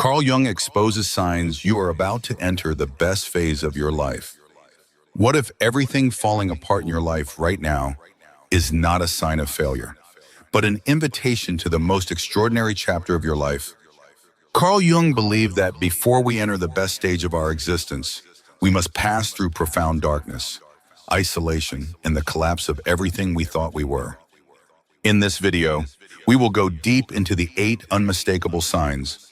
Carl Jung exposes signs you are about to enter the best phase of your life. What if everything falling apart in your life right now is not a sign of failure, but an invitation to the most extraordinary chapter of your life? Carl Jung believed that before we enter the best stage of our existence, we must pass through profound darkness, isolation, and the collapse of everything we thought we were. In this video, we will go deep into the 8 unmistakable signs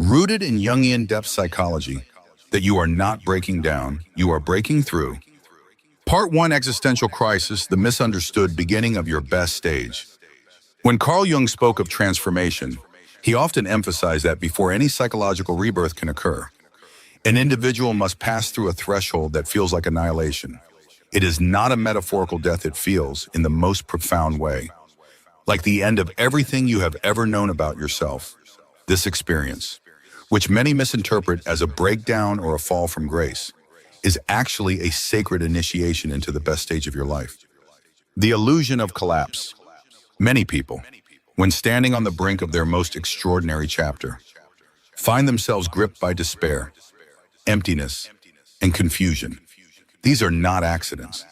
rooted in Jungian depth psychology that you are not breaking down, you are breaking through. Part 1: Existential Crisis, the misunderstood beginning of your best stage. When Carl Jung spoke of transformation, he often emphasized that before any psychological rebirth can occur, an individual must pass through a threshold that feels like annihilation. It is not a metaphorical death, it feels, in the most profound way, like the end of everything you have ever known about yourself. This experience, which many misinterpret as a breakdown or a fall from grace, is actually a sacred initiation into the best stage of your life. The illusion of collapse. Many people, when standing on the brink of their most extraordinary chapter, find themselves gripped by despair, emptiness, and confusion. These are not accidents.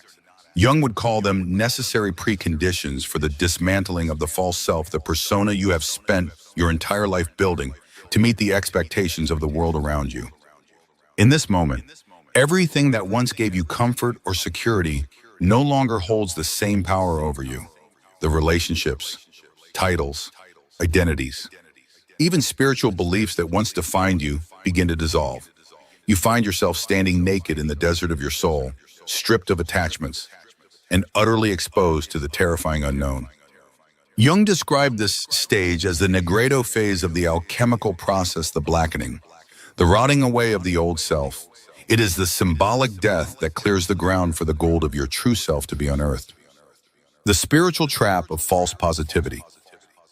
Jung would call them necessary preconditions for the dismantling of the false self, the persona you have spent your entire life building to meet the expectations of the world around you. In this moment, everything that once gave you comfort or security no longer holds the same power over you. The relationships, titles, identities, even spiritual beliefs that once defined you begin to dissolve. You find yourself standing naked in the desert of your soul, stripped of attachments, and utterly exposed to the terrifying unknown. Jung described this stage as the negredo phase of the alchemical process, the blackening, the rotting away of the old self. It is the symbolic death that clears the ground for the gold of your true self to be unearthed. The spiritual trap of false positivity.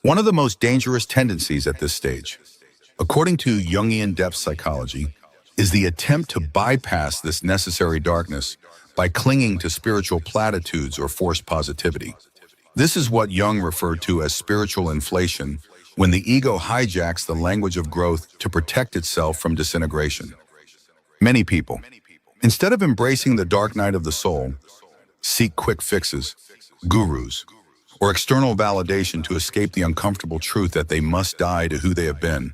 One of the most dangerous tendencies at this stage, according to Jungian depth psychology, is the attempt to bypass this necessary darkness by clinging to spiritual platitudes or forced positivity. This is what Jung referred to as spiritual inflation, when the ego hijacks the language of growth to protect itself from disintegration. Many people, instead of embracing the dark night of the soul, seek quick fixes, gurus, or external validation to escape the uncomfortable truth that they must die to who they have been.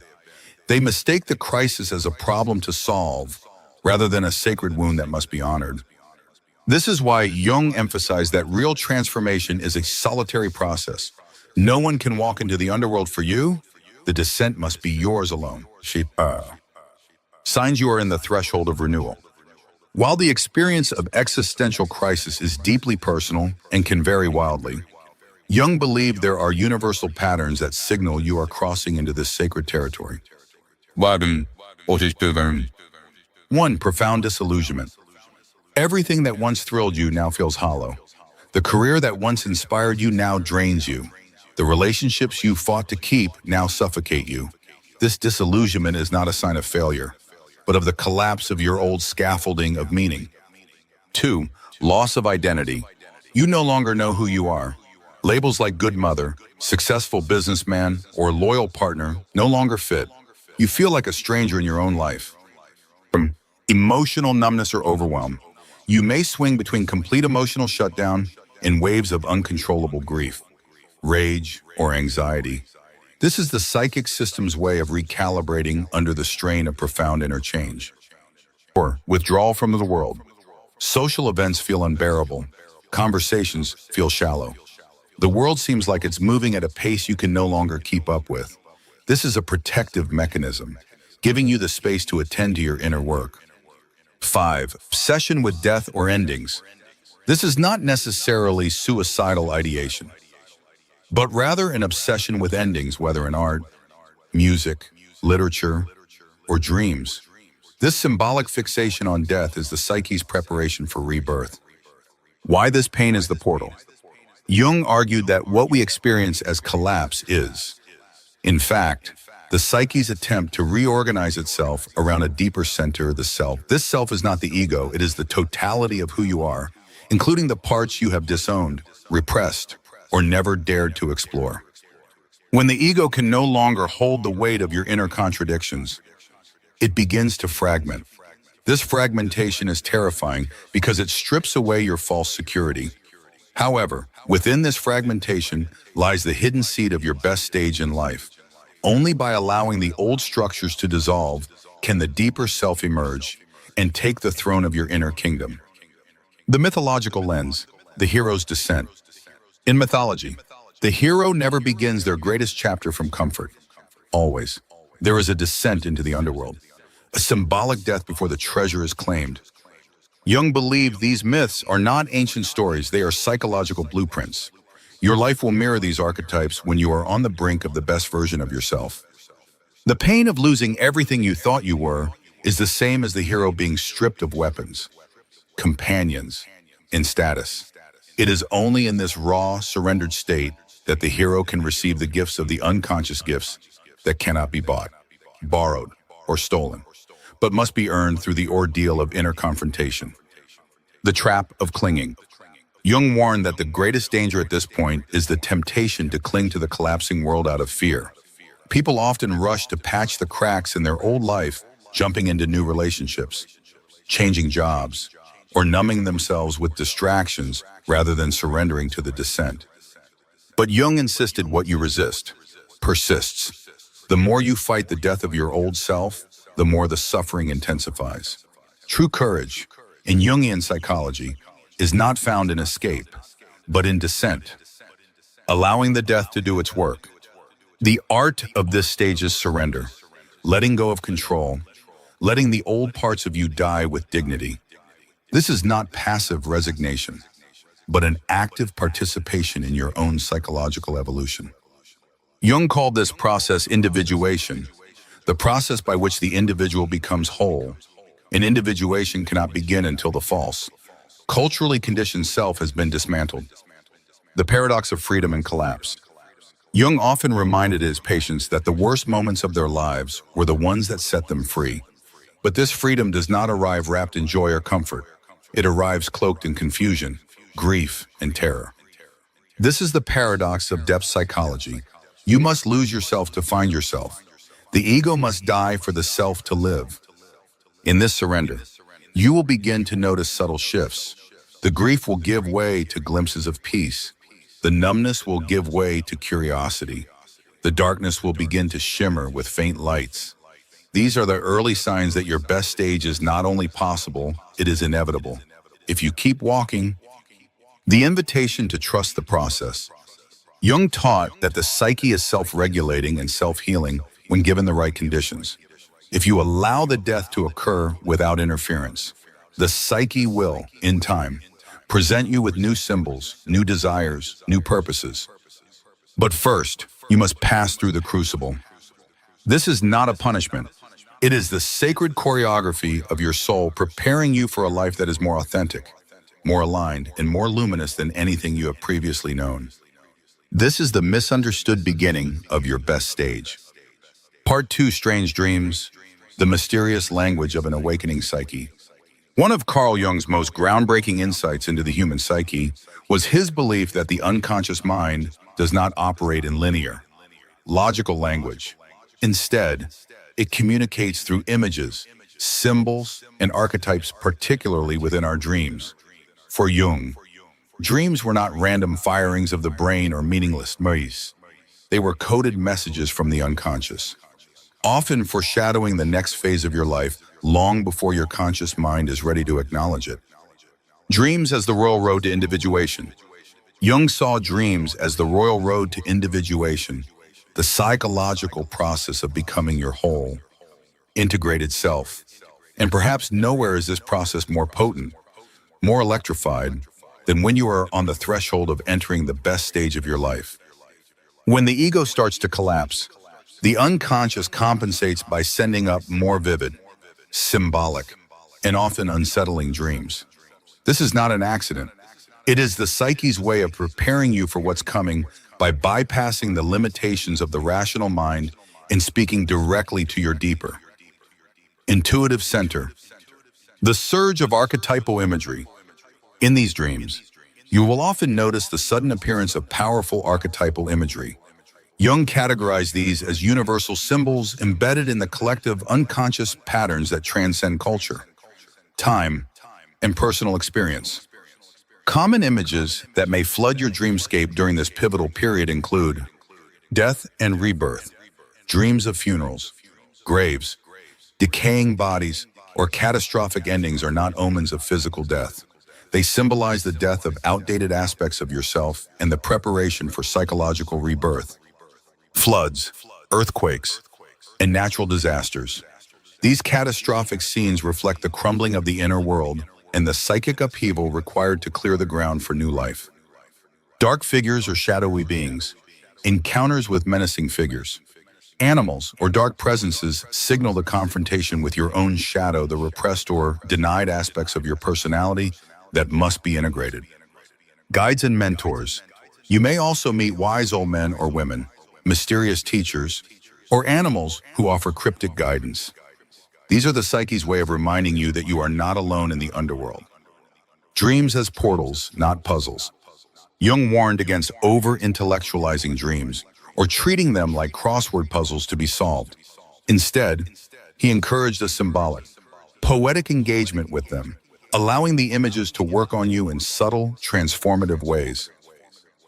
They mistake the crisis as a problem to solve rather than a sacred wound that must be honored. This is why Jung emphasized that real transformation is a solitary process. No one can walk into the underworld for you. The descent must be yours alone. Signs you are in the threshold of renewal. While the experience of existential crisis is deeply personal and can vary wildly, Jung believed there are universal patterns that signal you are crossing into this sacred territory. 1. Profound disillusionment. Everything that once thrilled you now feels hollow. The career that once inspired you now drains you. The relationships you fought to keep now suffocate you. This disillusionment is not a sign of failure, but of the collapse of your old scaffolding of meaning. 2. Loss of identity. You no longer know who you are. Labels like good mother, successful businessman, or loyal partner no longer fit. You feel like a stranger in your own life. From emotional numbness or overwhelm. You may swing between complete emotional shutdown and waves of uncontrollable grief, rage, or anxiety. This is the psychic system's way of recalibrating under the strain of profound inner change. 4. Withdrawal from the world. Social events feel unbearable. Conversations feel shallow. The world seems like it's moving at a pace you can no longer keep up with. This is a protective mechanism, giving you the space to attend to your inner work. 5. Obsession with death or endings. This is not necessarily suicidal ideation, but rather an obsession with endings, whether in art, music, literature, or dreams. This symbolic fixation on death is the psyche's preparation for rebirth. Why this pain is the portal? Jung argued that what we experience as collapse is, in fact, the psyche's attempt to reorganize itself around a deeper center, the self. This self is not the ego, it is the totality of who you are, including the parts you have disowned, repressed, or never dared to explore. When the ego can no longer hold the weight of your inner contradictions, it begins to fragment. This fragmentation is terrifying because it strips away your false security. However, within this fragmentation lies the hidden seed of your best stage in life. Only by allowing the old structures to dissolve can the deeper self emerge and take the throne of your inner kingdom. The mythological lens, the hero's descent. In mythology, the hero never begins their greatest chapter from comfort. Always, there is a descent into the underworld, a symbolic death before the treasure is claimed. Jung believed these myths are not ancient stories, they are psychological blueprints. Your life will mirror these archetypes when you are on the brink of the best version of yourself. The pain of losing everything you thought you were is the same as the hero being stripped of weapons, companions, and status. It is only in this raw, surrendered state that the hero can receive the gifts of the unconscious gifts that cannot be bought, borrowed, or stolen, but must be earned through the ordeal of inner confrontation. The trap of clinging. Jung warned that the greatest danger at this point is the temptation to cling to the collapsing world out of fear. People often rush to patch the cracks in their old life, jumping into new relationships, changing jobs, or numbing themselves with distractions rather than surrendering to the descent. But Jung insisted what you resist persists. The more you fight the death of your old self, the more the suffering intensifies. True courage, in Jungian psychology, is not found in escape, but in descent, allowing the death to do its work. The art of this stage is surrender, letting go of control, letting the old parts of you die with dignity. This is not passive resignation, but an active participation in your own psychological evolution. Jung called this process individuation, the process by which the individual becomes whole. And individuation cannot begin until the false, culturally conditioned self has been dismantled. The paradox of freedom and collapse. Jung often reminded his patients that the worst moments of their lives were the ones that set them free. But this freedom does not arrive wrapped in joy or comfort. It arrives cloaked in confusion, grief, and terror. This is the paradox of depth psychology. You must lose yourself to find yourself. The ego must die for the self to live. In this surrender, you will begin to notice subtle shifts. The grief will give way to glimpses of peace. The numbness will give way to curiosity. The darkness will begin to shimmer with faint lights. These are the early signs that your best stage is not only possible, it is inevitable. If you keep walking, the invitation to trust the process. Jung taught that the psyche is self-regulating and self-healing when given the right conditions. If you allow the death to occur without interference, the psyche will, in time, present you with new symbols, new desires, new purposes. But first, you must pass through the crucible. This is not a punishment. It is the sacred choreography of your soul preparing you for a life that is more authentic, more aligned, and more luminous than anything you have previously known. This is the misunderstood beginning of your best stage. Part 2, Strange Dreams, the mysterious language of an awakening psyche. One of Carl Jung's most groundbreaking insights into the human psyche was his belief that the unconscious mind does not operate in linear, logical language. Instead, it communicates through images, symbols, and archetypes, particularly within our dreams. For Jung, dreams were not random firings of the brain or meaningless noise. They were coded messages from the unconscious, often foreshadowing the next phase of your life long before your conscious mind is ready to acknowledge it. Dreams as the royal road to individuation. Jung saw dreams as the royal road to individuation, the psychological process of becoming your whole, integrated self. And perhaps nowhere is this process more potent, more electrified, than when you are on the threshold of entering the best stage of your life. When the ego starts to collapse, the unconscious compensates by sending up more vivid, symbolic, and often unsettling dreams. This is not an accident. It is the psyche's way of preparing you for what's coming by bypassing the limitations of the rational mind and speaking directly to your deeper, intuitive center. The surge of archetypal imagery. In these dreams, you will often notice the sudden appearance of powerful archetypal imagery. Jung categorized these as universal symbols embedded in the collective unconscious patterns that transcend culture, time, and personal experience. Common images that may flood your dreamscape during this pivotal period include death and rebirth, dreams of funerals, graves, decaying bodies, or catastrophic endings are not omens of physical death. They symbolize the death of outdated aspects of yourself and the preparation for psychological rebirth. Floods, earthquakes, and natural disasters. These catastrophic scenes reflect the crumbling of the inner world and the psychic upheaval required to clear the ground for new life. Dark figures or shadowy beings, encounters with menacing figures. Animals or dark presences signal the confrontation with your own shadow, the repressed or denied aspects of your personality that must be integrated. Guides and mentors. You may also meet wise old men or women, mysterious teachers, or animals who offer cryptic guidance. These are the psyche's way of reminding you that you are not alone in the underworld. Dreams as portals, not puzzles. Jung warned against over-intellectualizing dreams or treating them like crossword puzzles to be solved. Instead, he encouraged a symbolic, poetic engagement with them, allowing the images to work on you in subtle, transformative ways.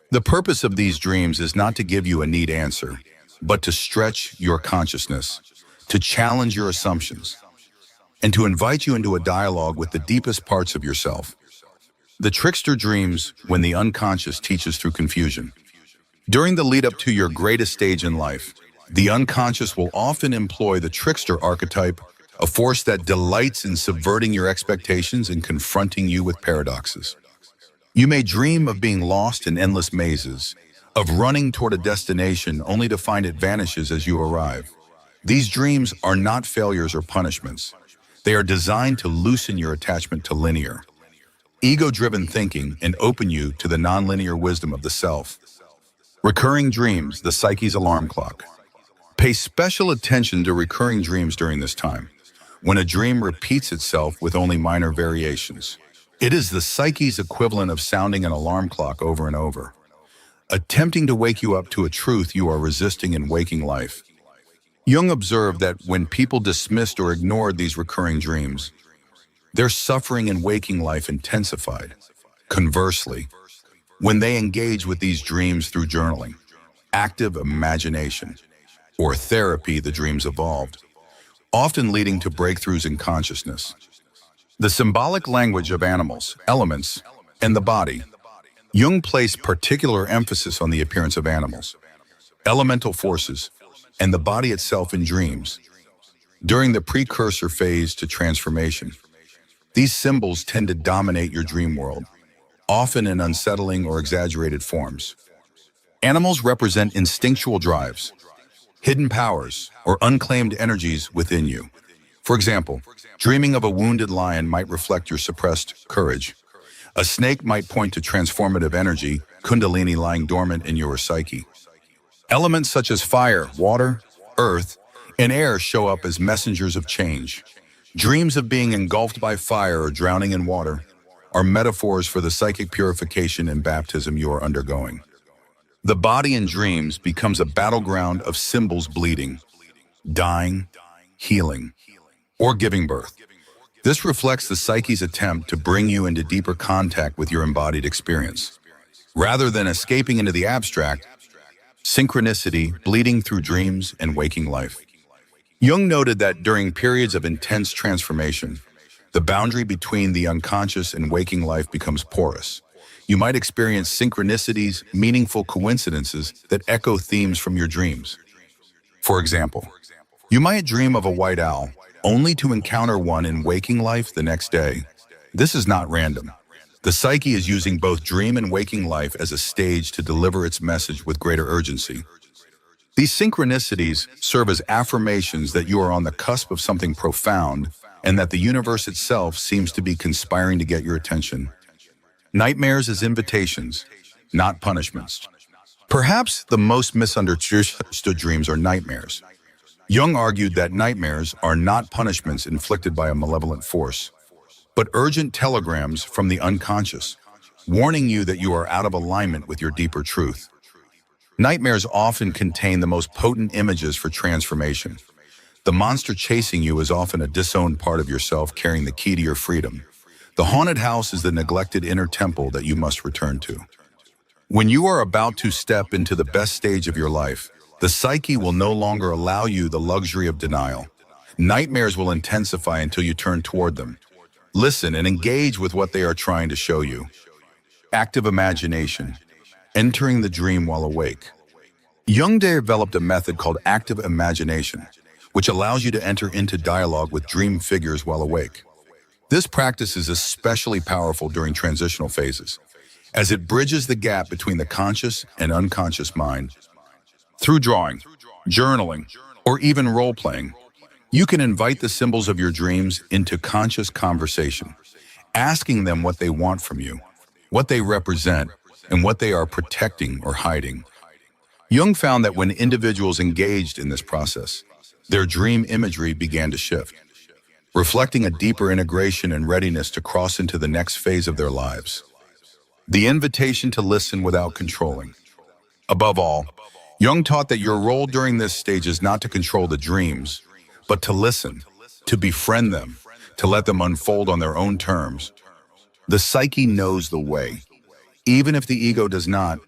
The purpose of these dreams is not to give you a neat answer, but to stretch your consciousness, to challenge your assumptions, and to invite you into a dialogue with the deepest parts of yourself. The trickster dreams when the unconscious teaches through confusion. During the lead up to your greatest stage in life, the unconscious will often employ the trickster archetype, a force that delights in subverting your expectations and confronting you with paradoxes. You may dream of being lost in endless mazes, of running toward a destination only to find it vanishes as you arrive. These dreams are not failures or punishments. They are designed to loosen your attachment to linear, ego-driven thinking and open you to the nonlinear wisdom of the self. Recurring dreams, the psyche's alarm clock. Pay special attention to recurring dreams during this time, when a dream repeats itself with only minor variations. It is the psyche's equivalent of sounding an alarm clock over and over, attempting to wake you up to a truth you are resisting in waking life. Jung observed that when people dismissed or ignored these recurring dreams, their suffering in waking life intensified. Conversely, when they engage with these dreams through journaling, active imagination, or therapy, the dreams evolved, often leading to breakthroughs in consciousness. The symbolic language of animals, elements, and the body. Jung placed particular emphasis on the appearance of animals, elemental forces, and the body itself in dreams. During the precursor phase to transformation, these symbols tend to dominate your dream world, often in unsettling or exaggerated forms. Animals represent instinctual drives, hidden powers, or unclaimed energies within you. For example, dreaming of a wounded lion might reflect your suppressed courage. A snake might point to transformative energy, kundalini lying dormant in your psyche. Elements such as fire, water, earth, and air show up as messengers of change. Dreams of being engulfed by fire or drowning in water are metaphors for the psychic purification and baptism you are undergoing. The body in dreams becomes a battleground of symbols bleeding, dying, healing, or giving birth. This reflects the psyche's attempt to bring you into deeper contact with your embodied experience. Rather than escaping into the abstract, synchronicity, bleeding through dreams and waking life. Jung noted that during periods of intense transformation, the boundary between the unconscious and waking life becomes porous. You might experience synchronicities, meaningful coincidences that echo themes from your dreams. For example, you might dream of a white owl, only to encounter one in waking life the next day. This is not random. The psyche is using both dream and waking life as a stage to deliver its message with greater urgency. These synchronicities serve as affirmations that you are on the cusp of something profound and that the universe itself seems to be conspiring to get your attention. Nightmares as invitations, not punishments. Perhaps the most misunderstood dreams are nightmares. Jung argued that nightmares are not punishments inflicted by a malevolent force, but urgent telegrams from the unconscious, warning you that you are out of alignment with your deeper truth. Nightmares often contain the most potent images for transformation. The monster chasing you is often a disowned part of yourself carrying the key to your freedom. The haunted house is the neglected inner temple that you must return to. When you are about to step into the best stage of your life, the psyche will no longer allow you the luxury of denial. Nightmares will intensify until you turn toward them. Listen and engage with what they are trying to show you. Active imagination. Entering the dream while awake. Jung developed a method called active imagination, which allows you to enter into dialogue with dream figures while awake. This practice is especially powerful during transitional phases, as it bridges the gap between the conscious and unconscious mind. Through drawing, journaling, or even role-playing, you can invite the symbols of your dreams into conscious conversation, asking them what they want from you, what they represent, and what they are protecting or hiding. Jung found that when individuals engaged in this process, their dream imagery began to shift, reflecting a deeper integration and readiness to cross into the next phase of their lives. The invitation to listen without controlling. Above all, Jung taught that your role during this stage is not to control the dreams, but to listen, to befriend them, to let them unfold on their own terms. The psyche knows the way, even if the ego does not.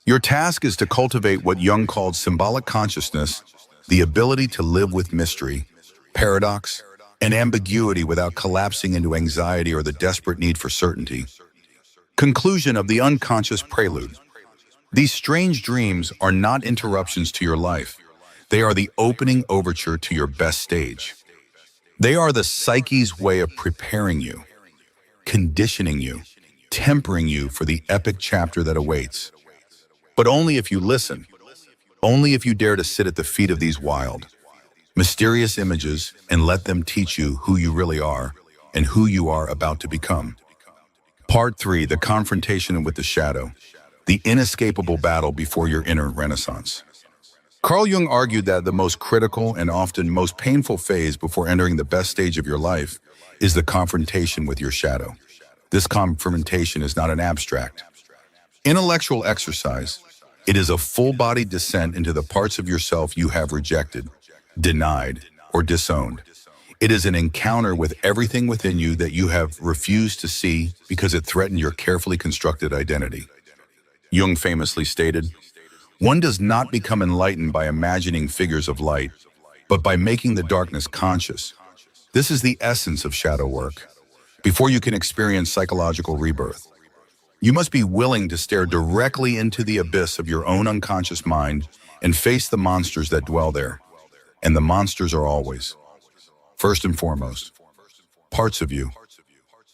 Your task is to cultivate what Jung called symbolic consciousness, the ability to live with mystery, paradox, and ambiguity without collapsing into anxiety or the desperate need for certainty. Conclusion of the unconscious prelude. These strange dreams are not interruptions to your life. They are the opening overture to your best stage. They are the psyche's way of preparing you, conditioning you, tempering you for the epic chapter that awaits. But only if you listen, only if you dare to sit at the feet of these wild, mysterious images and let them teach you who you really are and who you are about to become. Part 3, the confrontation with the shadow, the inescapable battle before your inner renaissance. Carl Jung argued that the most critical and often most painful phase before entering the best stage of your life is the confrontation with your shadow. This confrontation is not an abstract, intellectual exercise. It is a full-bodied descent into the parts of yourself you have rejected, denied, or disowned. It is an encounter with everything within you that you have refused to see because it threatened your carefully constructed identity. Jung famously stated, "One does not become enlightened by imagining figures of light, but by making the darkness conscious." This is the essence of shadow work. Before you can experience psychological rebirth, you must be willing to stare directly into the abyss of your own unconscious mind and face the monsters that dwell there. And the monsters are always, first and foremost, parts of you.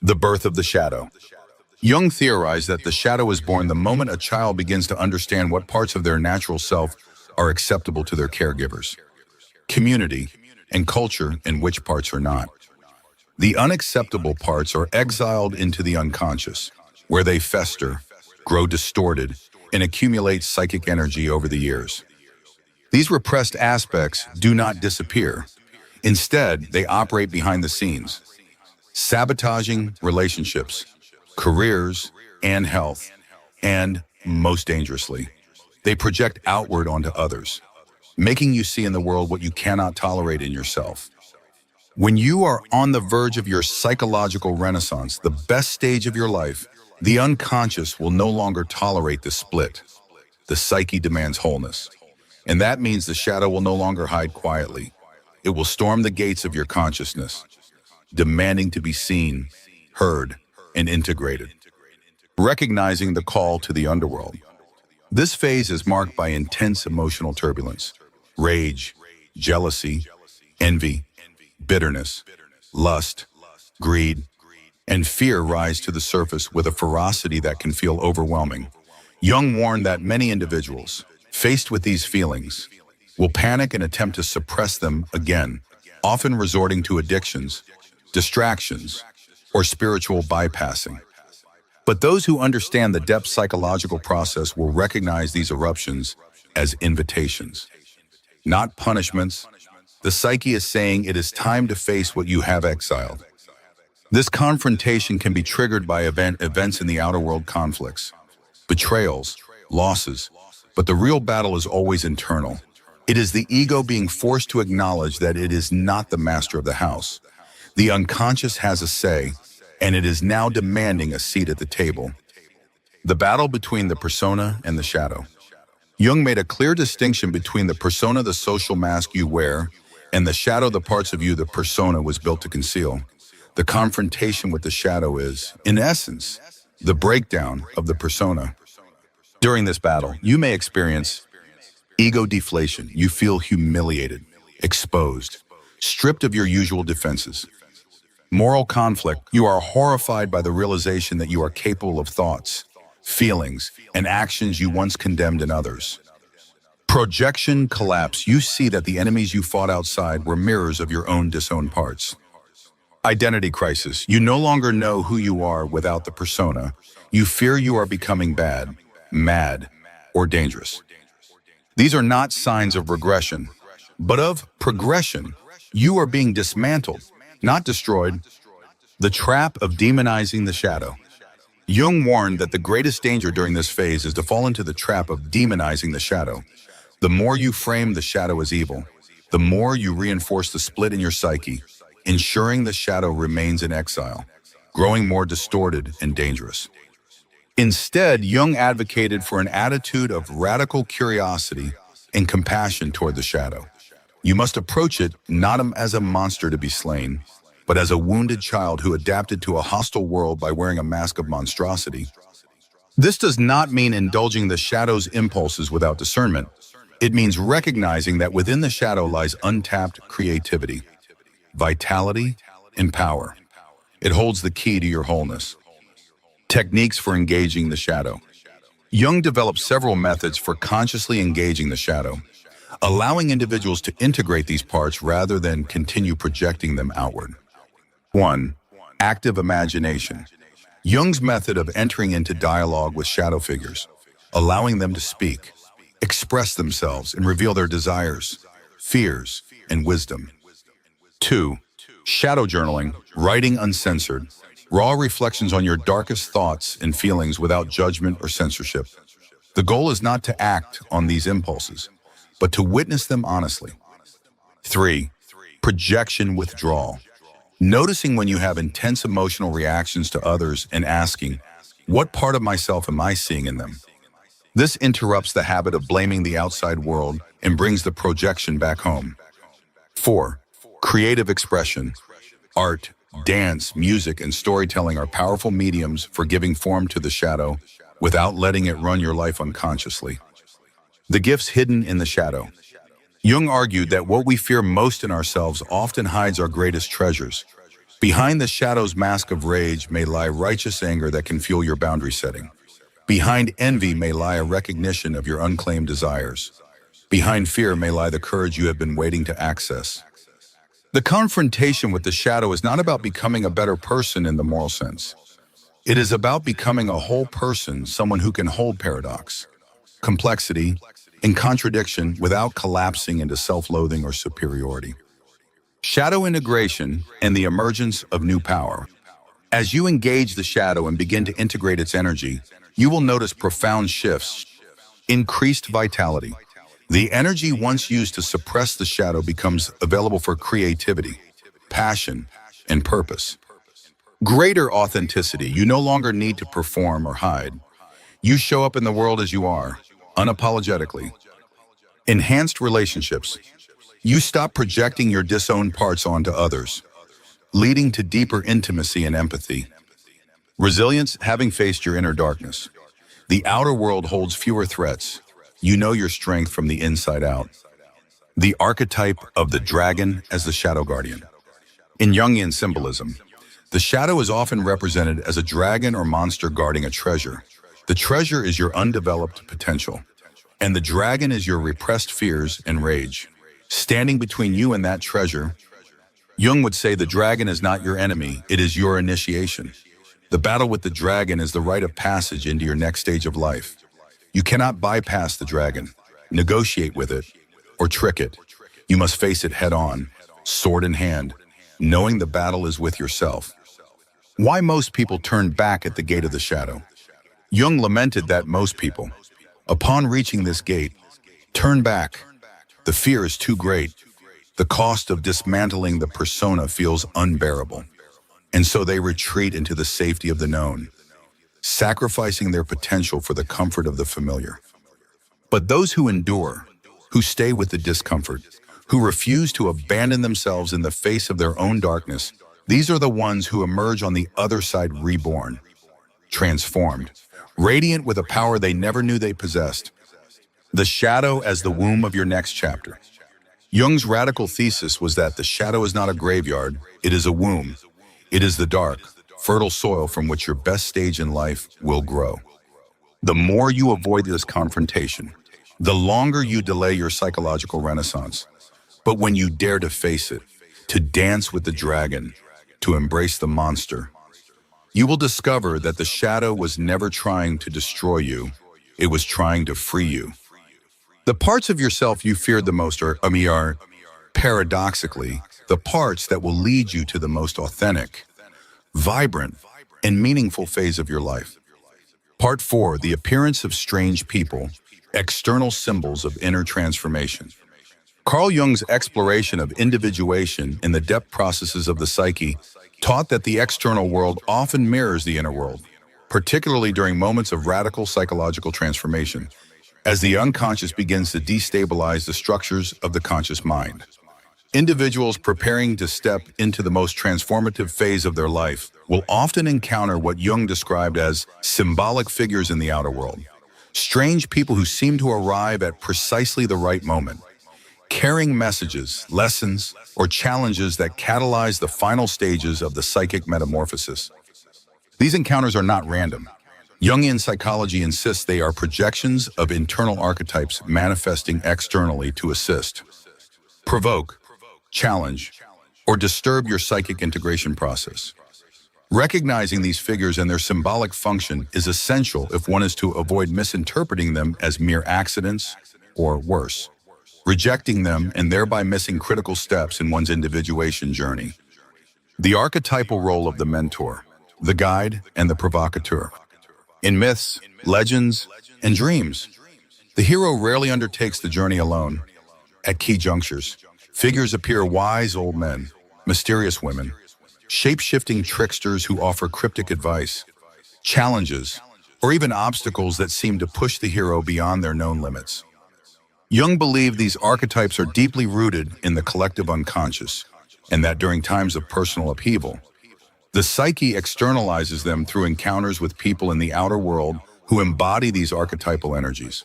The birth of the shadow. Jung theorized that the shadow is born the moment a child begins to understand what parts of their natural self are acceptable to their caregivers, community, and culture, and which parts are not. The unacceptable parts are exiled into the unconscious, where they fester, grow distorted, and accumulate psychic energy over the years. These repressed aspects do not disappear. Instead, they operate behind the scenes, sabotaging relationships, careers, and health, and, most dangerously, they project outward onto others, making you see in the world what you cannot tolerate in yourself. When you are on the verge of your psychological renaissance, the best stage of your life, the unconscious will no longer tolerate the split. The psyche demands wholeness, and that means the shadow will no longer hide quietly. It will storm the gates of your consciousness, demanding to be seen, heard, and integrated. Recognizing the call to the underworld. This phase is marked by intense emotional turbulence, rage, jealousy, envy, bitterness, lust, greed, and fear rise to the surface with a ferocity that can feel overwhelming. Jung warned that many individuals, faced with these feelings, will panic and attempt to suppress them again, often resorting to addictions, distractions, or spiritual bypassing. But those who understand the depth psychological process will recognize these eruptions as invitations, not punishments. The psyche is saying it is time to face what you have exiled. This confrontation can be triggered by events in the outer world conflicts, betrayals, losses, But the real battle is always internal. It is the ego being forced to acknowledge that it is not the master of the house. The unconscious has a say, and it is now demanding a seat at the table. The battle between the persona and the shadow. Jung made a clear distinction between the persona, the social mask you wear, and the shadow, the parts of you the persona was built to conceal. The confrontation with the shadow is, in essence, the breakdown of the persona. During this battle, you may experience ego deflation. You feel humiliated, exposed, stripped of your usual defenses. Moral conflict. You are horrified by the realization that you are capable of thoughts, feelings, and actions you once condemned in others. Projection collapse. You see that the enemies you fought outside were mirrors of your own disowned parts. Identity crisis. You no longer know who you are without the persona. You fear you are becoming bad, mad, or dangerous. These are not signs of regression, but of progression. You are being dismantled, not destroyed. The trap of demonizing the shadow. Jung warned that the greatest danger during this phase is to fall into the trap of demonizing the shadow. The more you frame the shadow as evil, the more you reinforce the split in your psyche, ensuring the shadow remains in exile, growing more distorted and dangerous. Instead, Jung advocated for an attitude of radical curiosity and compassion toward the shadow. You must approach it not as a monster to be slain, but as a wounded child who adapted to a hostile world by wearing a mask of monstrosity. This does not mean indulging the shadow's impulses without discernment. It means recognizing that within the shadow lies untapped creativity, vitality, and power. It holds the key to your wholeness. Techniques for engaging the shadow. Jung developed several methods for consciously engaging the shadow, allowing individuals to integrate these parts rather than continue projecting them outward. 1. Active imagination. Jung's method of entering into dialogue with shadow figures, allowing them to speak, express themselves, and reveal their desires, fears, and wisdom. 2. Shadow journaling, writing uncensored, raw reflections on your darkest thoughts and feelings without judgment or censorship. The goal is not to act on these impulses, but to witness them honestly. 3. Projection withdrawal. Noticing when you have intense emotional reactions to others and asking, what part of myself am I seeing in them? This interrupts the habit of blaming the outside world and brings the projection back home. 4. Creative expression. Art, dance, music, and storytelling are powerful mediums for giving form to the shadow without letting it run your life unconsciously. The gifts hidden in the shadow. Jung argued that what we fear most in ourselves often hides our greatest treasures. Behind the shadow's mask of rage may lie righteous anger that can fuel your boundary setting. Behind envy may lie a recognition of your unclaimed desires. Behind fear may lie the courage you have been waiting to access. The confrontation with the shadow is not about becoming a better person in the moral sense. It is about becoming a whole person, someone who can hold paradox, complexity, and contradiction without collapsing into self-loathing or superiority. Shadow integration and the emergence of new power. As you engage the shadow and begin to integrate its energy, you will notice profound shifts, increased vitality. The energy once used to suppress the shadow becomes available for creativity, passion, and purpose. Greater authenticity. You no longer need to perform or hide. You show up in the world as you are, unapologetically. Enhanced relationships. You stop projecting your disowned parts onto others, leading to deeper intimacy and empathy. Resilience. Having faced your inner darkness. The outer world holds fewer threats. You know your strength from the inside out. The archetype of the dragon as the shadow guardian. In Jungian symbolism, the shadow is often represented as a dragon or monster guarding a treasure. The treasure is your undeveloped potential, and the dragon is your repressed fears and rage. Standing between you and that treasure, Jung would say the dragon is not your enemy, it is your initiation. The battle with the dragon is the rite of passage into your next stage of life. You cannot bypass the dragon, negotiate with it, or trick it. You must face it head on, sword in hand, knowing the battle is with yourself. Why most people turn back at the gate of the shadow. Jung lamented that most people, Upon reaching this gate, turn back. The fear is too great. The cost of dismantling the persona feels unbearable. And so they retreat into the safety of the known, sacrificing their potential for the comfort of the familiar. But those who endure, who stay with the discomfort, who refuse to abandon themselves in the face of their own darkness, these are the ones who emerge on the other side reborn, transformed, radiant with a power they never knew they possessed. The shadow as the womb of your next chapter. Jung's radical thesis was that the shadow is not a graveyard, it is a womb. It is the dark, fertile soil from which your best stage in life will grow. The more you avoid this confrontation, the longer you delay your psychological renaissance. But when you dare to face it, to dance with the dragon, to embrace the monster, you will discover that the shadow was never trying to destroy you, it was trying to free you. The parts of yourself you feared the most are paradoxically, the parts that will lead you to the most authentic, vibrant, and meaningful phase of your life. Part 4, the appearance of strange people, external symbols of inner transformation. Carl Jung's exploration of individuation in the depth processes of the psyche taught that the external world often mirrors the inner world, particularly during moments of radical psychological transformation, as the unconscious begins to destabilize the structures of the conscious mind. Individuals preparing to step into the most transformative phase of their life will often encounter what Jung described as symbolic figures in the outer world, strange people who seem to arrive at precisely the right moment, carrying messages, lessons, or challenges that catalyze the final stages of the psychic metamorphosis. These encounters are not random. Jungian psychology insists they are projections of internal archetypes manifesting externally to assist, provoke, challenge, or disturb your psychic integration process. Recognizing these figures and their symbolic function is essential if one is to avoid misinterpreting them as mere accidents, or worse, rejecting them and thereby missing critical steps in one's individuation journey. The archetypal role of the mentor, the guide, and the provocateur. In myths, legends, and dreams, the hero rarely undertakes the journey alone. At key junctures, figures appear wise old men, mysterious women, shape-shifting tricksters who offer cryptic advice, challenges, or even obstacles that seem to push the hero beyond their known limits. Jung believed these archetypes are deeply rooted in the collective unconscious, and that during times of personal upheaval, the psyche externalizes them through encounters with people in the outer world who embody these archetypal energies.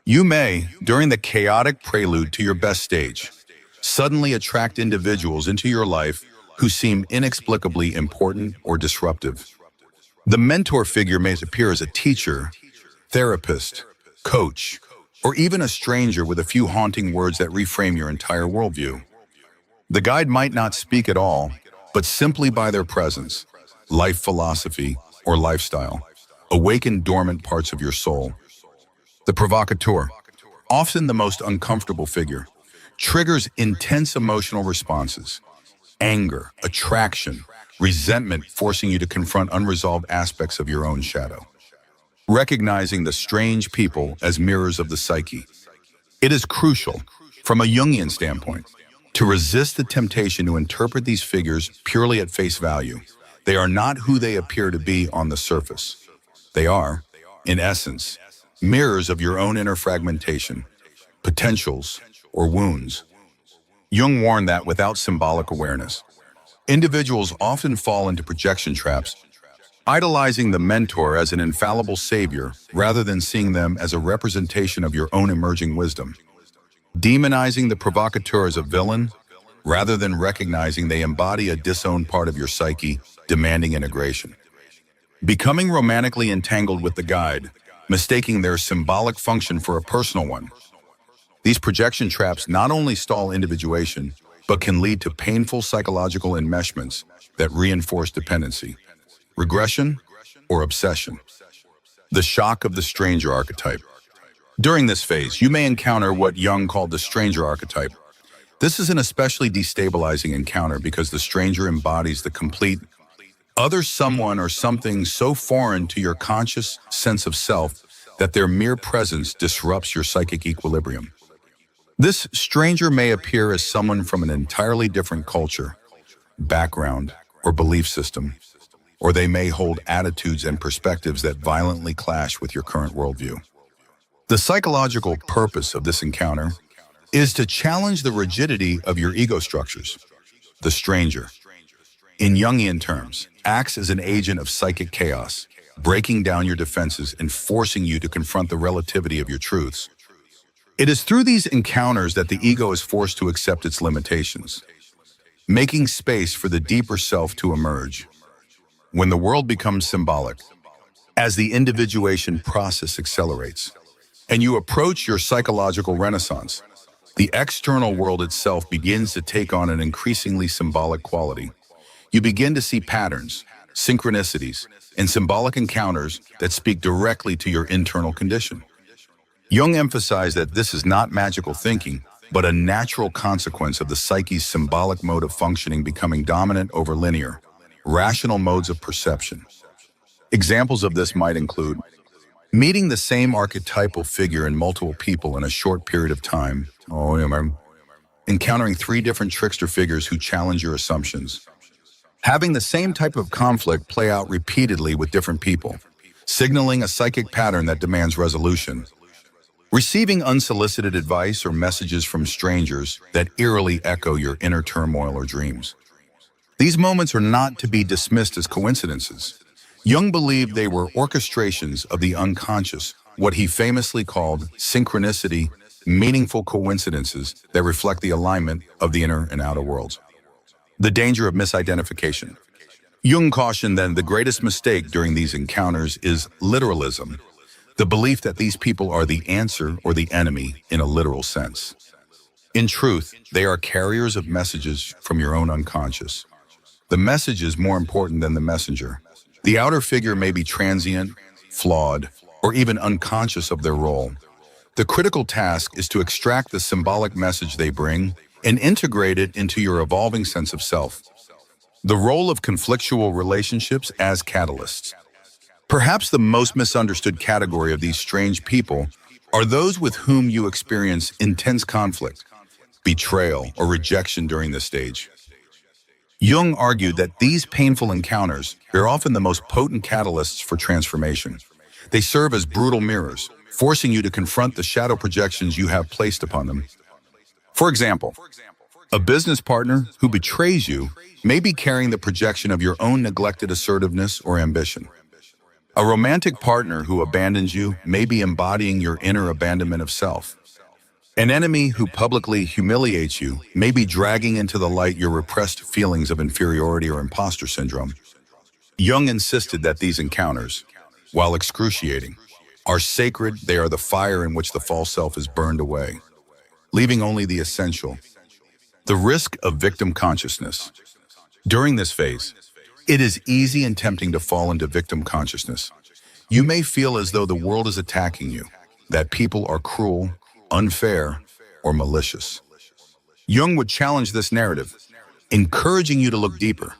You may, during the chaotic prelude to your best stage, suddenly attract individuals into your life who seem inexplicably important or disruptive. The mentor figure may appear as a teacher, therapist, coach, or even a stranger with a few haunting words that reframe your entire worldview. The guide might not speak at all, but simply by their presence, life philosophy, or lifestyle, awaken dormant parts of your soul. The provocateur, often the most uncomfortable figure, triggers intense emotional responses, anger, attraction, resentment, forcing you to confront unresolved aspects of your own shadow. Recognizing the strange people as mirrors of the psyche. It is crucial, from a Jungian standpoint, to resist the temptation to interpret these figures purely at face value. They are not who they appear to be on the surface. They are, in essence, mirrors of your own inner fragmentation, potentials, or wounds. Jung warned that without symbolic awareness, individuals often fall into projection traps, idolizing the mentor as an infallible savior rather than seeing them as a representation of your own emerging wisdom. Demonizing the provocateur as a villain rather than recognizing they embody a disowned part of your psyche, demanding integration. Becoming romantically entangled with the guide, mistaking their symbolic function for a personal one. These projection traps not only stall individuation, but can lead to painful psychological enmeshments that reinforce dependency, regression, or obsession. The shock of the stranger archetype. During this phase, you may encounter what Jung called the stranger archetype. This is an especially destabilizing encounter because the stranger embodies the complete other someone or something so foreign to your conscious sense of self that their mere presence disrupts your psychic equilibrium. This stranger may appear as someone from an entirely different culture, background, or belief system, or they may hold attitudes and perspectives that violently clash with your current worldview. The psychological purpose of this encounter is to challenge the rigidity of your ego structures. The stranger, in Jungian terms, acts as an agent of psychic chaos, breaking down your defenses and forcing you to confront the relativity of your truths. It is through these encounters that the ego is forced to accept its limitations, making space for the deeper self to emerge. When the world becomes symbolic, as the individuation process accelerates, and you approach your psychological renaissance, the external world itself begins to take on an increasingly symbolic quality. You begin to see patterns, synchronicities, and symbolic encounters that speak directly to your internal condition. Jung emphasized that this is not magical thinking, but a natural consequence of the psyche's symbolic mode of functioning becoming dominant over linear, rational modes of perception. Examples of this might include meeting the same archetypal figure in multiple people in a short period of time, encountering 3 different trickster figures who challenge your assumptions, having the same type of conflict play out repeatedly with different people, signaling a psychic pattern that demands resolution, receiving unsolicited advice or messages from strangers that eerily echo your inner turmoil or dreams. These moments are not to be dismissed as coincidences. Jung believed they were orchestrations of the unconscious, what he famously called synchronicity, meaningful coincidences that reflect the alignment of the inner and outer worlds. The danger of misidentification. Jung cautioned that the greatest mistake during these encounters is literalism, the belief that these people are the answer or the enemy in a literal sense. In truth, they are carriers of messages from your own unconscious. The message is more important than the messenger. The outer figure may be transient, flawed, or even unconscious of their role. The critical task is to extract the symbolic message they bring and integrate it into your evolving sense of self. The role of conflictual relationships as catalysts. Perhaps the most misunderstood category of these strange people are those with whom you experience intense conflict, betrayal, or rejection during this stage. Jung argued that these painful encounters are often the most potent catalysts for transformation. They serve as brutal mirrors, forcing you to confront the shadow projections you have placed upon them. For example, a business partner who betrays you may be carrying the projection of your own neglected assertiveness or ambition. A romantic partner who abandons you may be embodying your inner abandonment of self. An enemy who publicly humiliates you may be dragging into the light your repressed feelings of inferiority or imposter syndrome. Jung insisted that these encounters, while excruciating, are sacred. They are the fire in which the false self is burned away, leaving only the essential. The risk of victim consciousness. During this phase, it is easy and tempting to fall into victim consciousness. You may feel as though the world is attacking you, that people are cruel, unfair, or malicious. Jung would challenge this narrative, encouraging you to look deeper.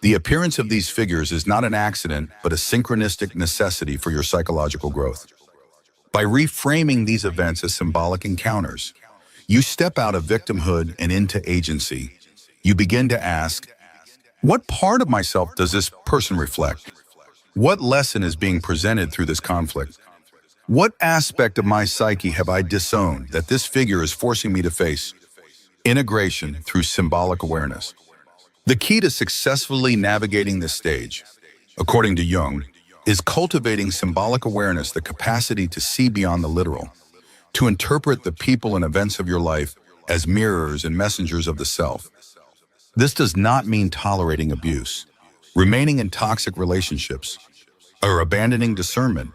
The appearance of these figures is not an accident, but a synchronistic necessity for your psychological growth. By reframing these events as symbolic encounters, you step out of victimhood and into agency. You begin to ask, what part of myself does this person reflect? What lesson is being presented through this conflict? What aspect of my psyche have I disowned that this figure is forcing me to face? Integration through symbolic awareness. The key to successfully navigating this stage, according to Jung, is cultivating symbolic awareness, the capacity to see beyond the literal, to interpret the people and events of your life as mirrors and messengers of the self. This does not mean tolerating abuse, remaining in toxic relationships, or abandoning discernment.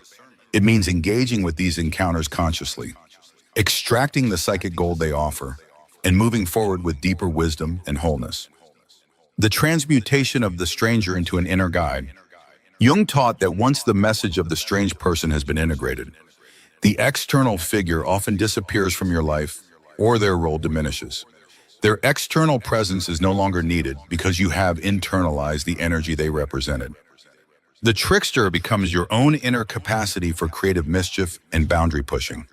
It means engaging with these encounters consciously, extracting the psychic gold they offer, and moving forward with deeper wisdom and wholeness. The transmutation of the stranger into an inner guide. Jung taught that once the message of the strange person has been integrated, the external figure often disappears from your life or their role diminishes. Their external presence is no longer needed because you have internalized the energy they represented. The trickster becomes your own inner capacity for creative mischief and boundary pushing.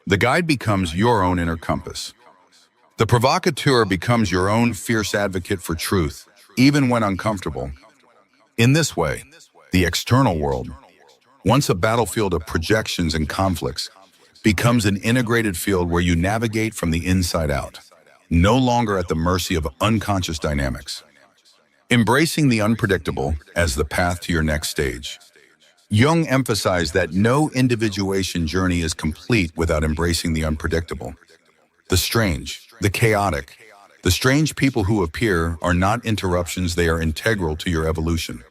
The guide becomes your own inner compass. The provocateur becomes your own fierce advocate for truth, even when uncomfortable. In this way, the external world, once a battlefield of projections and conflicts, becomes an integrated field where you navigate from the inside out, no longer at the mercy of unconscious dynamics. Embracing the unpredictable as the path to your next stage. Jung emphasized that no individuation journey is complete without embracing the unpredictable. The strange, the chaotic, the strange people who appear are not interruptions, they are integral to your evolution.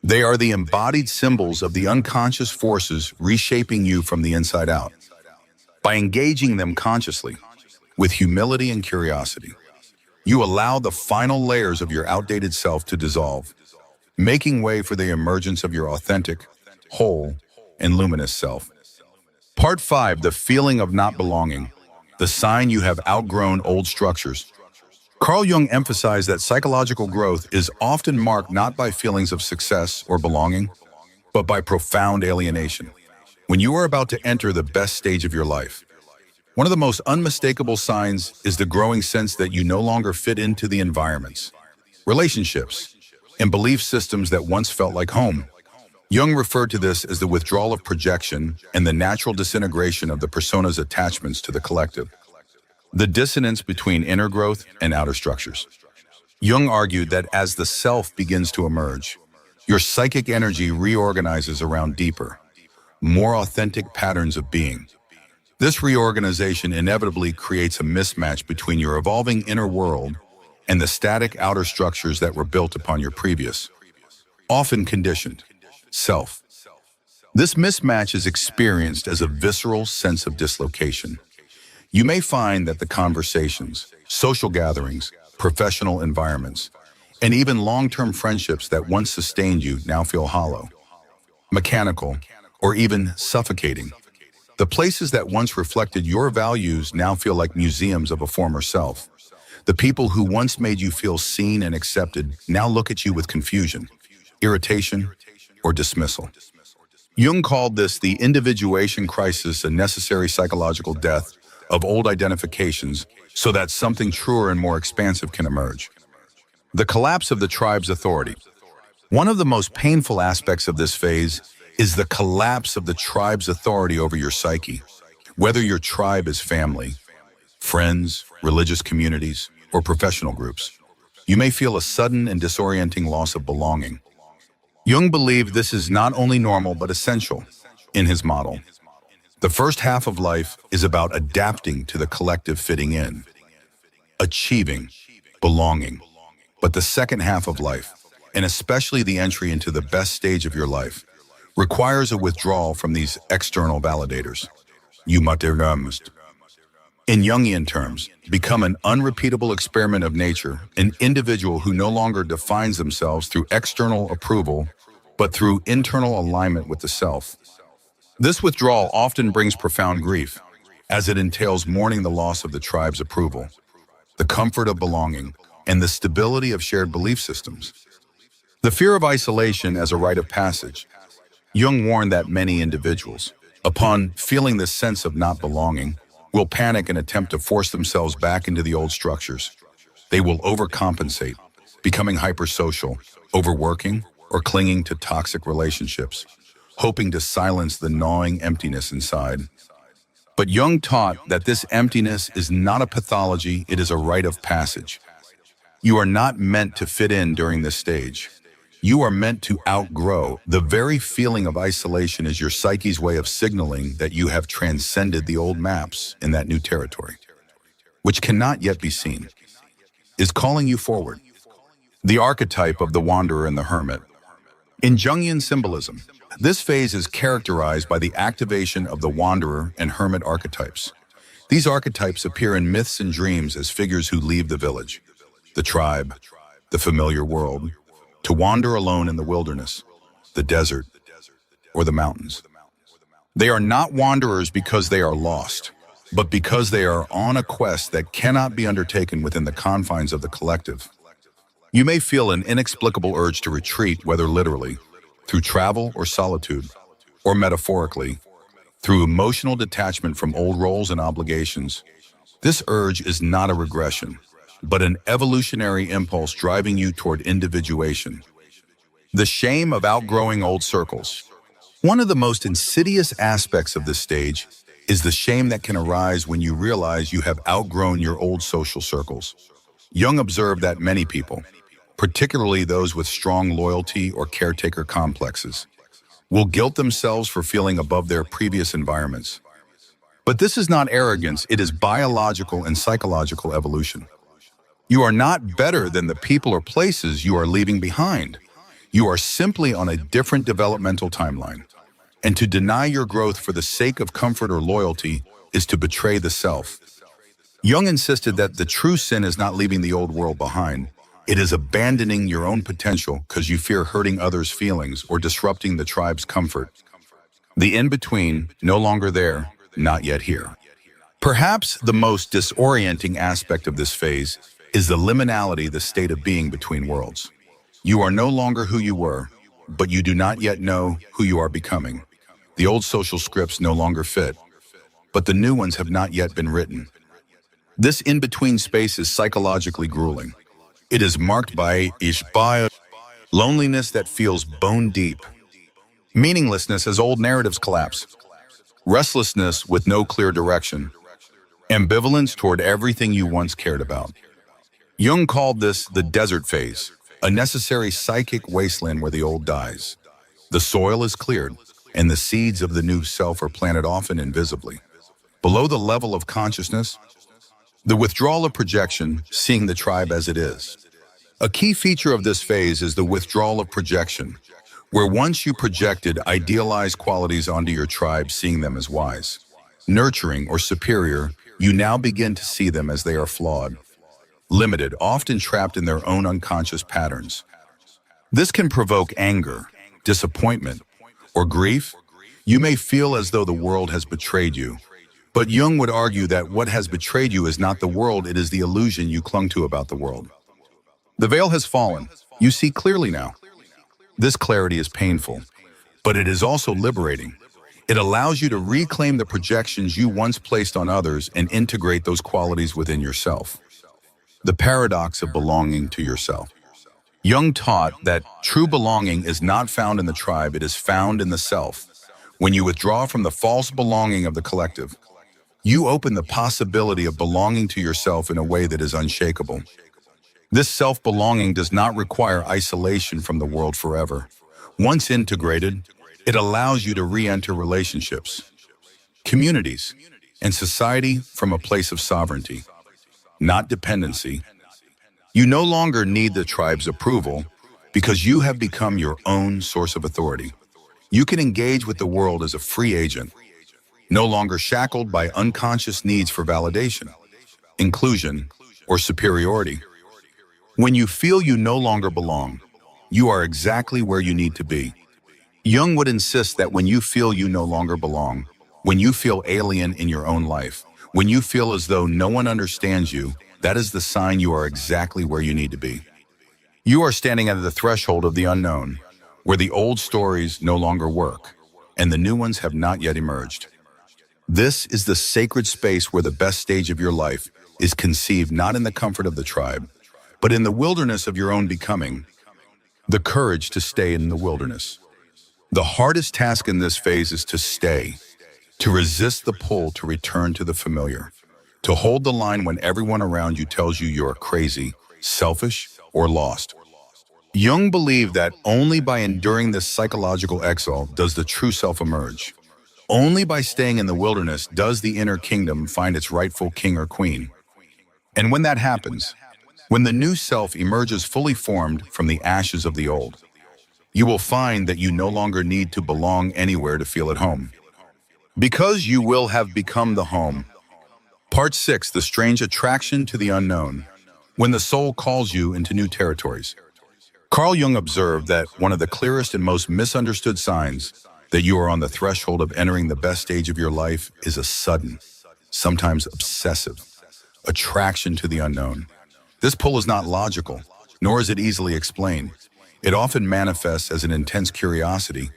They are the embodied symbols of the unconscious forces reshaping you from the inside out. By engaging them consciously, with humility and curiosity, you allow the final layers of your outdated self to dissolve, making way for the emergence of your authentic, whole, and luminous self. Part 5, the feeling of not belonging, the sign you have outgrown old structures. Carl Jung emphasized that psychological growth is often marked not by feelings of success or belonging, but by profound alienation. When you are about to enter the best stage of your life, one of the most unmistakable signs is the growing sense that you no longer fit into the environments, relationships, and belief systems that once felt like home. Jung referred to this as the withdrawal of projection and the natural disintegration of the persona's attachments to the collective. The dissonance between inner growth and outer structures. Jung argued that as the self begins to emerge, your psychic energy reorganizes around deeper, more authentic patterns of being. This reorganization inevitably creates a mismatch between your evolving inner world and the static outer structures that were built upon your previous, often conditioned, self. This mismatch is experienced as a visceral sense of dislocation. You may find that the conversations, social gatherings, professional environments, and even long-term friendships that once sustained you now feel hollow, mechanical, or even suffocating. The places that once reflected your values now feel like museums of a former self. The people who once made you feel seen and accepted now look at you with confusion, irritation, or dismissal. Jung called this the individuation crisis, a necessary psychological death of old identifications so that something truer and more expansive can emerge. The collapse of the tribe's authority. One of the most painful aspects of this phase is the collapse of the tribe's authority over your psyche. Whether your tribe is family, friends, religious communities, or professional groups, you may feel a sudden and disorienting loss of belonging. Jung believed this is not only normal but essential in his model. The first half of life is about adapting to the collective, fitting in, achieving, belonging. But the second half of life, and especially the entry into the best stage of your life, requires a withdrawal from these external validators. You must, in Jungian terms, become an unrepeatable experiment of nature, an individual who no longer defines themselves through external approval, but through internal alignment with the self. This withdrawal often brings profound grief, as it entails mourning the loss of the tribe's approval, the comfort of belonging, and the stability of shared belief systems. The fear of isolation as a rite of passage. Jung warned that many individuals, upon feeling this sense of not belonging, will panic and attempt to force themselves back into the old structures. They will overcompensate, becoming hypersocial, overworking, or clinging to toxic relationships, hoping to silence the gnawing emptiness inside. But Jung taught that this emptiness is not a pathology, it is a rite of passage. You are not meant to fit in during this stage. You are meant to outgrow. The very feeling of isolation is your psyche's way of signaling that you have transcended the old maps in that new territory, which cannot yet be seen, is calling you forward. The archetype of the wanderer and the hermit. In Jungian symbolism, this phase is characterized by the activation of the wanderer and hermit archetypes. These archetypes appear in myths and dreams as figures who leave the village, the tribe, the familiar world, to wander alone in the wilderness, the desert, or the mountains. They are not wanderers because they are lost, but because they are on a quest that cannot be undertaken within the confines of the collective. You may feel an inexplicable urge to retreat, whether literally, through travel or solitude, or metaphorically, through emotional detachment from old roles and obligations. This urge is not a regression, but an evolutionary impulse driving you toward individuation. The shame of outgrowing old circles. One of the most insidious aspects of this stage is the shame that can arise when you realize you have outgrown your old social circles. Jung observed that many people, particularly those with strong loyalty or caretaker complexes, will guilt themselves for feeling above their previous environments. But this is not arrogance, it is biological and psychological evolution. You are not better than the people or places you are leaving behind. You are simply on a different developmental timeline. And to deny your growth for the sake of comfort or loyalty is to betray the self. Jung insisted that the true sin is not leaving the old world behind. It is abandoning your own potential because you fear hurting others' feelings or disrupting the tribe's comfort. The in-between, no longer there, not yet here. Perhaps the most disorienting aspect of this phase is the liminality, the state of being between worlds. You are no longer who you were, but you do not yet know who you are becoming. The old social scripts no longer fit, but the new ones have not yet been written. This in-between space is psychologically grueling. It is marked by loneliness that feels bone deep, meaninglessness as old narratives collapse, restlessness with no clear direction, ambivalence toward everything you once cared about. Jung called this the desert phase, a necessary psychic wasteland where the old dies. The soil is cleared, and the seeds of the new self are planted often invisibly. Below the level of consciousness, the withdrawal of projection, seeing the tribe as it is. A key feature of this phase is the withdrawal of projection, where once you projected idealized qualities onto your tribe, seeing them as wise, nurturing, or superior, you now begin to see them as they are flawed, limited, often trapped in their own unconscious patterns. This can provoke anger, disappointment, or grief. You may feel as though the world has betrayed you, but Jung would argue that what has betrayed you is not the world, it is the illusion you clung to about the world. The veil has fallen. You see clearly now. This clarity is painful, but it is also liberating. It allows you to reclaim the projections you once placed on others and integrate those qualities within yourself. The paradox of belonging to yourself. Jung taught that true belonging is not found in the tribe, it is found in the self. When you withdraw from the false belonging of the collective, you open the possibility of belonging to yourself in a way that is unshakable. This self-belonging does not require isolation from the world forever. Once integrated, it allows you to re-enter relationships, communities, and society from a place of sovereignty, not dependency. You no longer need the tribe's approval because you have become your own source of authority. You can engage with the world as a free agent, no longer shackled by unconscious needs for validation, inclusion, or superiority. When you feel you no longer belong, you are exactly where you need to be. Jung would insist that when you feel you no longer belong, when you feel alien in your own life, when you feel as though no one understands you, that is the sign you are exactly where you need to be. You are standing at the threshold of the unknown, where the old stories no longer work, and the new ones have not yet emerged. This is the sacred space where the best stage of your life is conceived not in the comfort of the tribe, but in the wilderness of your own becoming, the courage to stay in the wilderness. The hardest task in this phase is to stay, to resist the pull to return to the familiar, to hold the line when everyone around you tells you you're crazy, selfish, or lost. Jung believed that only by enduring this psychological exile does the true self emerge. Only by staying in the wilderness does the inner kingdom find its rightful king or queen. And when that happens, when the new self emerges fully formed from the ashes of the old, you will find that you no longer need to belong anywhere to feel at home, because you will have become the home. Part 6, the strange attraction to the unknown, when the soul calls you into new territories. Carl Jung observed that one of the clearest and most misunderstood signs that you are on the threshold of entering the best stage of your life is a sudden, sometimes obsessive, attraction to the unknown. This pull is not logical, nor is it easily explained. It often manifests as an intense curiosity,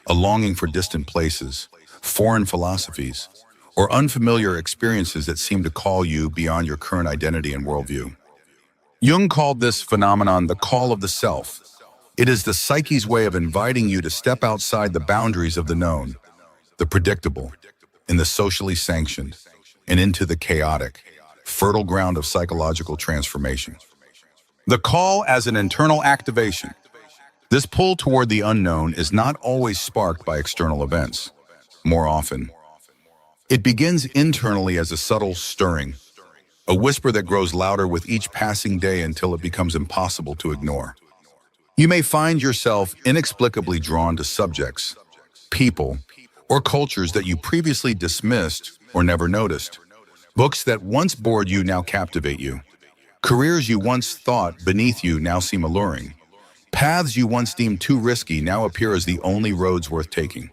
a longing for distant places, foreign philosophies, or unfamiliar experiences that seem to call you beyond your current identity and worldview. Jung called this phenomenon the call of the self. It is the psyche's way of inviting you to step outside the boundaries of the known, the predictable, and the socially sanctioned, and into the chaotic, fertile ground of psychological transformation. The call as an internal activation. This pull toward the unknown is not always sparked by external events. More often, it begins internally as a subtle stirring, a whisper that grows louder with each passing day until it becomes impossible to ignore. You may find yourself inexplicably drawn to subjects, people, or cultures that you previously dismissed or never noticed. Books that once bored you now captivate you. Careers you once thought beneath you now seem alluring. Paths you once deemed too risky now appear as the only roads worth taking.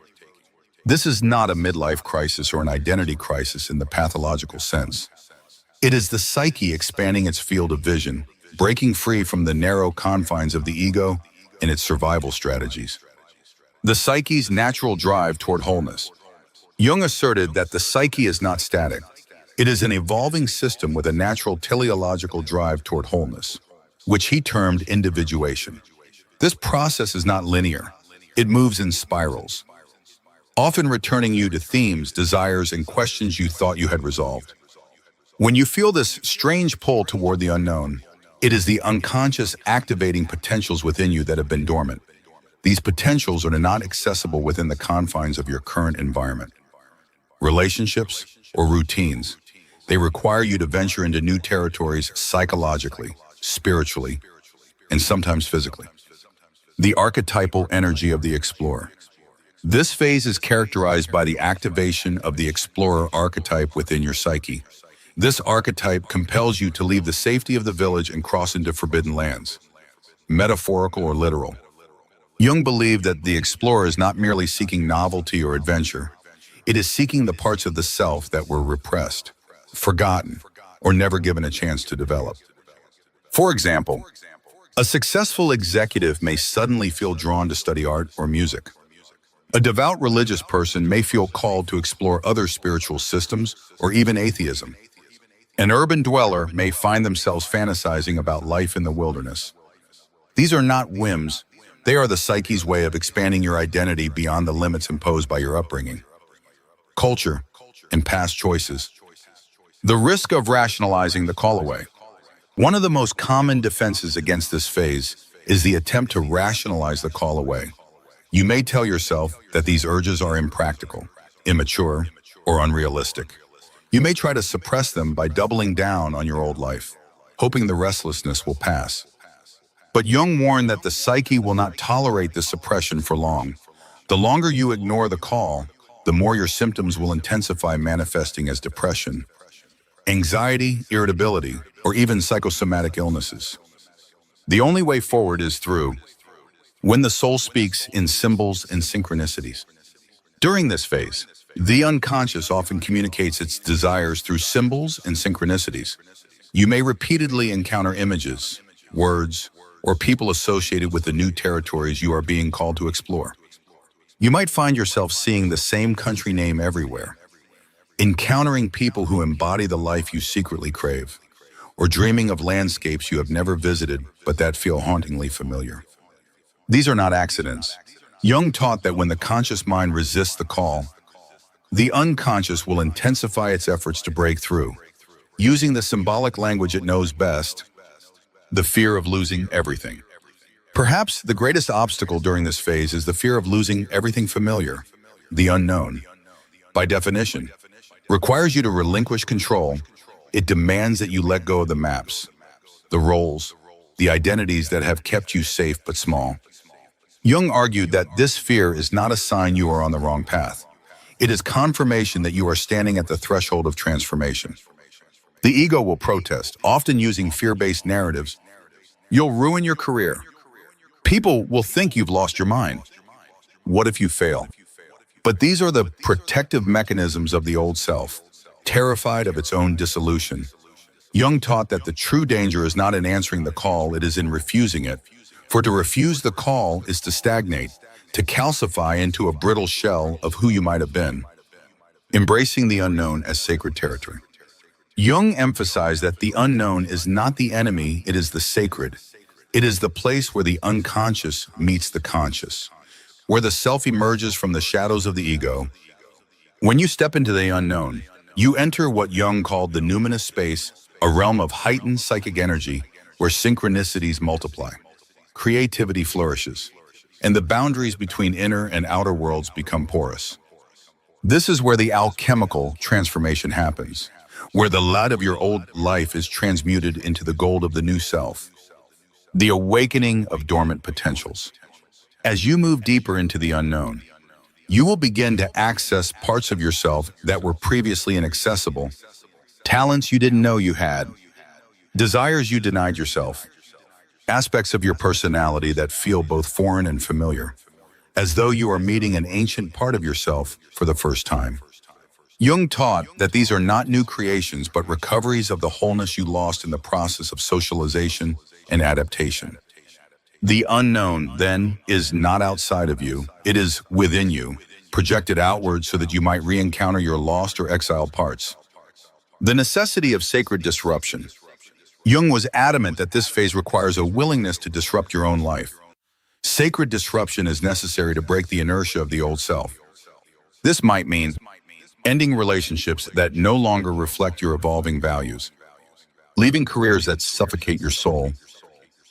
This is not a midlife crisis or an identity crisis in the pathological sense. It is the psyche expanding its field of vision, breaking free from the narrow confines of the ego and its survival strategies. The psyche's natural drive toward wholeness. Jung asserted that the psyche is not static. It is an evolving system with a natural teleological drive toward wholeness, which he termed individuation. This process is not linear. It moves in spirals, often returning you to themes, desires, and questions you thought you had resolved. When you feel this strange pull toward the unknown, it is the unconscious activating potentials within you that have been dormant. These potentials are not accessible within the confines of your current environment. Relationships or routines. They require you to venture into new territories psychologically, spiritually, and sometimes physically. The archetypal energy of the explorer. This phase is characterized by the activation of the explorer archetype within your psyche. This archetype compels you to leave the safety of the village and cross into forbidden lands, metaphorical or literal. Jung believed that the explorer is not merely seeking novelty or adventure. It is seeking the parts of the self that were repressed, forgotten, or never given a chance to develop. For example, a successful executive may suddenly feel drawn to study art or music. A devout religious person may feel called to explore other spiritual systems or even atheism. An urban dweller may find themselves fantasizing about life in the wilderness. These are not whims. They are the psyche's way of expanding your identity beyond the limits imposed by your upbringing, culture, and past choices. The risk of rationalizing the call away. One of the most common defenses against this phase is the attempt to rationalize the call away. You may tell yourself that these urges are impractical, immature, or unrealistic. You may try to suppress them by doubling down on your old life, hoping the restlessness will pass. But Jung warned that the psyche will not tolerate this suppression for long. The longer you ignore the call, the more your symptoms will intensify, manifesting as depression, anxiety, irritability, or even psychosomatic illnesses. The only way forward is through when the soul speaks in symbols and synchronicities. During this phase, the unconscious often communicates its desires through symbols and synchronicities. You may repeatedly encounter images, words, or people associated with the new territories you are being called to explore. You might find yourself seeing the same country name everywhere, encountering people who embody the life you secretly crave, or dreaming of landscapes you have never visited but that feel hauntingly familiar. These are not accidents. Jung taught that when the conscious mind resists the call, the unconscious will intensify its efforts to break through, using the symbolic language it knows best, the fear of losing everything. Perhaps the greatest obstacle during this phase is the fear of losing everything familiar, the unknown. By definition, requires you to relinquish control. It demands that you let go of the maps, the roles, the identities that have kept you safe but small. Jung argued that this fear is not a sign you are on the wrong path. It is confirmation that you are standing at the threshold of transformation. The ego will protest, often using fear-based narratives. You'll ruin your career. People will think you've lost your mind. What if you fail? But these are the protective mechanisms of the old self, terrified of its own dissolution. Jung taught that the true danger is not in answering the call, it is in refusing it. For to refuse the call is to stagnate, to calcify into a brittle shell of who you might have been, embracing the unknown as sacred territory. Jung emphasized that the unknown is not the enemy, it is the sacred. It is the place where the unconscious meets the conscious, where the self emerges from the shadows of the ego. When you step into the unknown, you enter what Jung called the numinous space, a realm of heightened psychic energy where synchronicities multiply, creativity flourishes, and the boundaries between inner and outer worlds become porous. This is where the alchemical transformation happens, where the lead of your old life is transmuted into the gold of the new self, the awakening of dormant potentials. As you move deeper into the unknown, you will begin to access parts of yourself that were previously inaccessible, talents you didn't know you had, desires you denied yourself, aspects of your personality that feel both foreign and familiar, as though you are meeting an ancient part of yourself for the first time. Jung taught that these are not new creations, but recoveries of the wholeness you lost in the process of socialization and adaptation. The unknown, then, is not outside of you, it is within you, projected outward so that you might re-encounter your lost or exiled parts. The necessity of sacred disruption. Jung was adamant that this phase requires a willingness to disrupt your own life. Sacred disruption is necessary to break the inertia of the old self. This might mean ending relationships that no longer reflect your evolving values, leaving careers that suffocate your soul,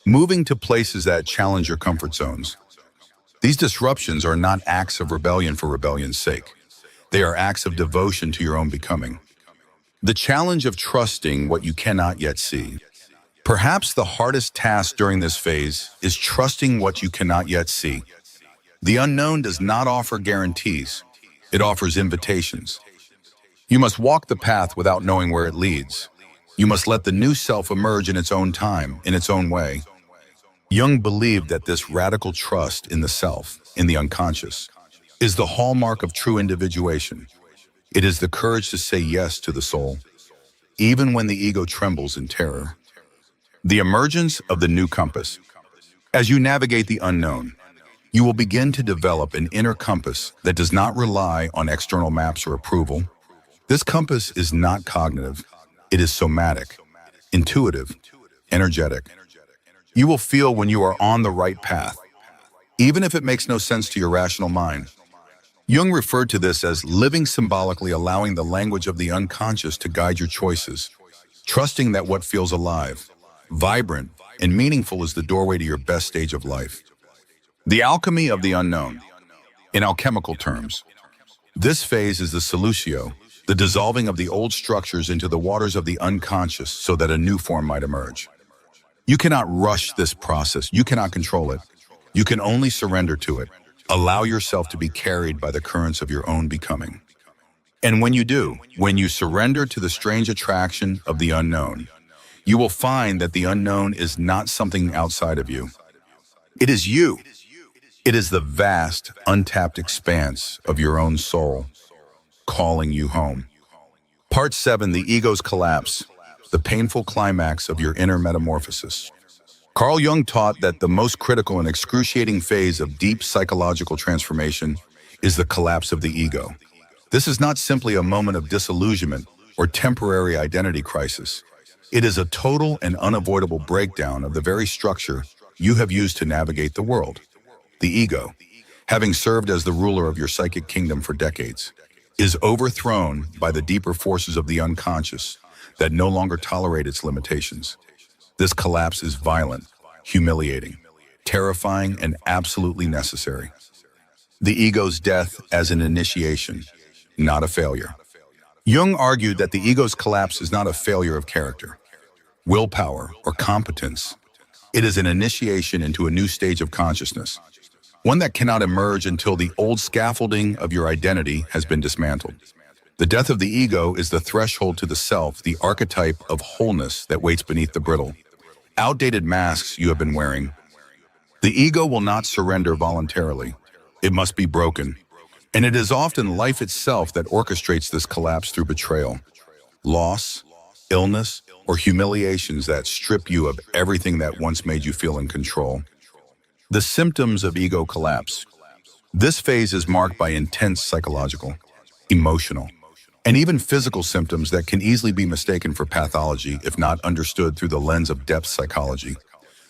moving to places that challenge your comfort zones. These disruptions are not acts of rebellion for rebellion's sake. They are acts of devotion to your own becoming. The challenge of trusting what you cannot yet see. Perhaps the hardest task during this phase is trusting what you cannot yet see. The unknown does not offer guarantees. It offers invitations. You must walk the path without knowing where it leads. You must let the new self emerge in its own time, in its own way. Jung believed that this radical trust in the self, in the unconscious, is the hallmark of true individuation. It is the courage to say yes to the soul, even when the ego trembles in terror. The emergence of the new compass. As you navigate the unknown, you will begin to develop an inner compass that does not rely on external maps or approval. This compass is not cognitive. It is somatic, intuitive, energetic. You will feel when you are on the right path, even if it makes no sense to your rational mind. Jung referred to this as living symbolically, allowing the language of the unconscious to guide your choices, trusting that what feels alive, vibrant, and meaningful is the doorway to your best stage of life. The alchemy of the unknown. In alchemical terms, this phase is the solutio, the dissolving of the old structures into the waters of the unconscious so that a new form might emerge. You cannot rush this process. You cannot control it. You can only surrender to it. Allow yourself to be carried by the currents of your own becoming. And when you do, when you surrender to the strange attraction of the unknown, you will find that the unknown is not something outside of you. It is you. It is the vast, untapped expanse of your own soul calling you home. Part 7, the ego's collapse, the painful climax of your inner metamorphosis. Carl Jung taught that the most critical and excruciating phase of deep psychological transformation is the collapse of the ego. This is not simply a moment of disillusionment or temporary identity crisis. It is a total and unavoidable breakdown of the very structure you have used to navigate the world. The ego, having served as the ruler of your psychic kingdom for decades, is overthrown by the deeper forces of the unconscious that no longer tolerate its limitations. This collapse is violent, humiliating, terrifying, and absolutely necessary. The ego's death as an initiation, not a failure. Jung argued that the ego's collapse is not a failure of character, willpower, or competence. It is an initiation into a new stage of consciousness, one that cannot emerge until the old scaffolding of your identity has been dismantled. The death of the ego is the threshold to the self, the archetype of wholeness that waits beneath the brittle, outdated masks you have been wearing. The ego will not surrender voluntarily. It must be broken. And it is often life itself that orchestrates this collapse through betrayal, loss, illness, or humiliations that strip you of everything that once made you feel in control. The symptoms of ego collapse. This phase is marked by intense psychological, emotional, and even physical symptoms that can easily be mistaken for pathology if not understood through the lens of depth psychology.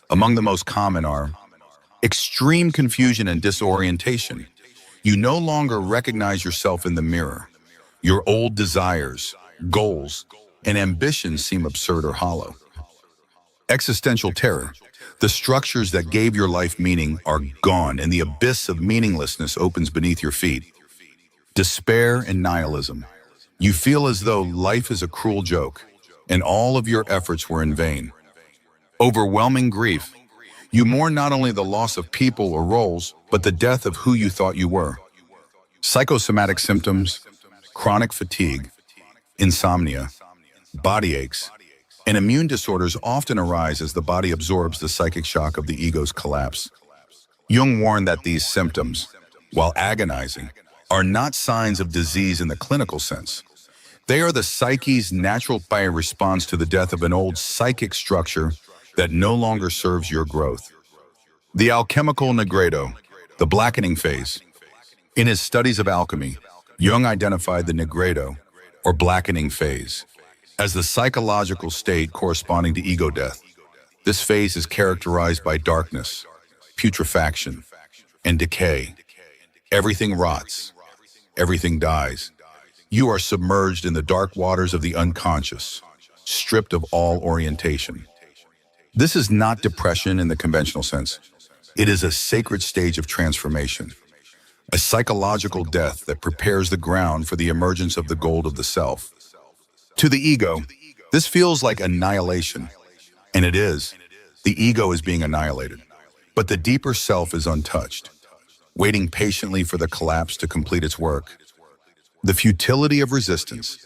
Among the most common are extreme confusion and disorientation. You no longer recognize yourself in the mirror. Your old desires, goals, and ambitions seem absurd or hollow. Existential terror. The structures that gave your life meaning are gone, and the abyss of meaninglessness opens beneath your feet. Despair and nihilism. You feel as though life is a cruel joke, and all of your efforts were in vain. Overwhelming grief. You mourn not only the loss of people or roles, but the death of who you thought you were. Psychosomatic symptoms, chronic fatigue, insomnia, body aches, and immune disorders often arise as the body absorbs the psychic shock of the ego's collapse. Jung warned that these symptoms, while agonizing, are not signs of disease in the clinical sense. They are the psyche's natural response to the death of an old psychic structure that no longer serves your growth. The alchemical nigredo, the blackening phase. In his studies of alchemy, Jung identified the nigredo, or blackening phase, as the psychological state corresponding to ego death. This phase is characterized by darkness, putrefaction, and decay. Everything rots. Everything dies. You are submerged in the dark waters of the unconscious, stripped of all orientation. This is not depression in the conventional sense. It is a sacred stage of transformation, a psychological death that prepares the ground for the emergence of the gold of the self. To the ego, this feels like annihilation, and it is. The ego is being annihilated, but the deeper self is untouched, waiting patiently for the collapse to complete its work. The futility of resistance.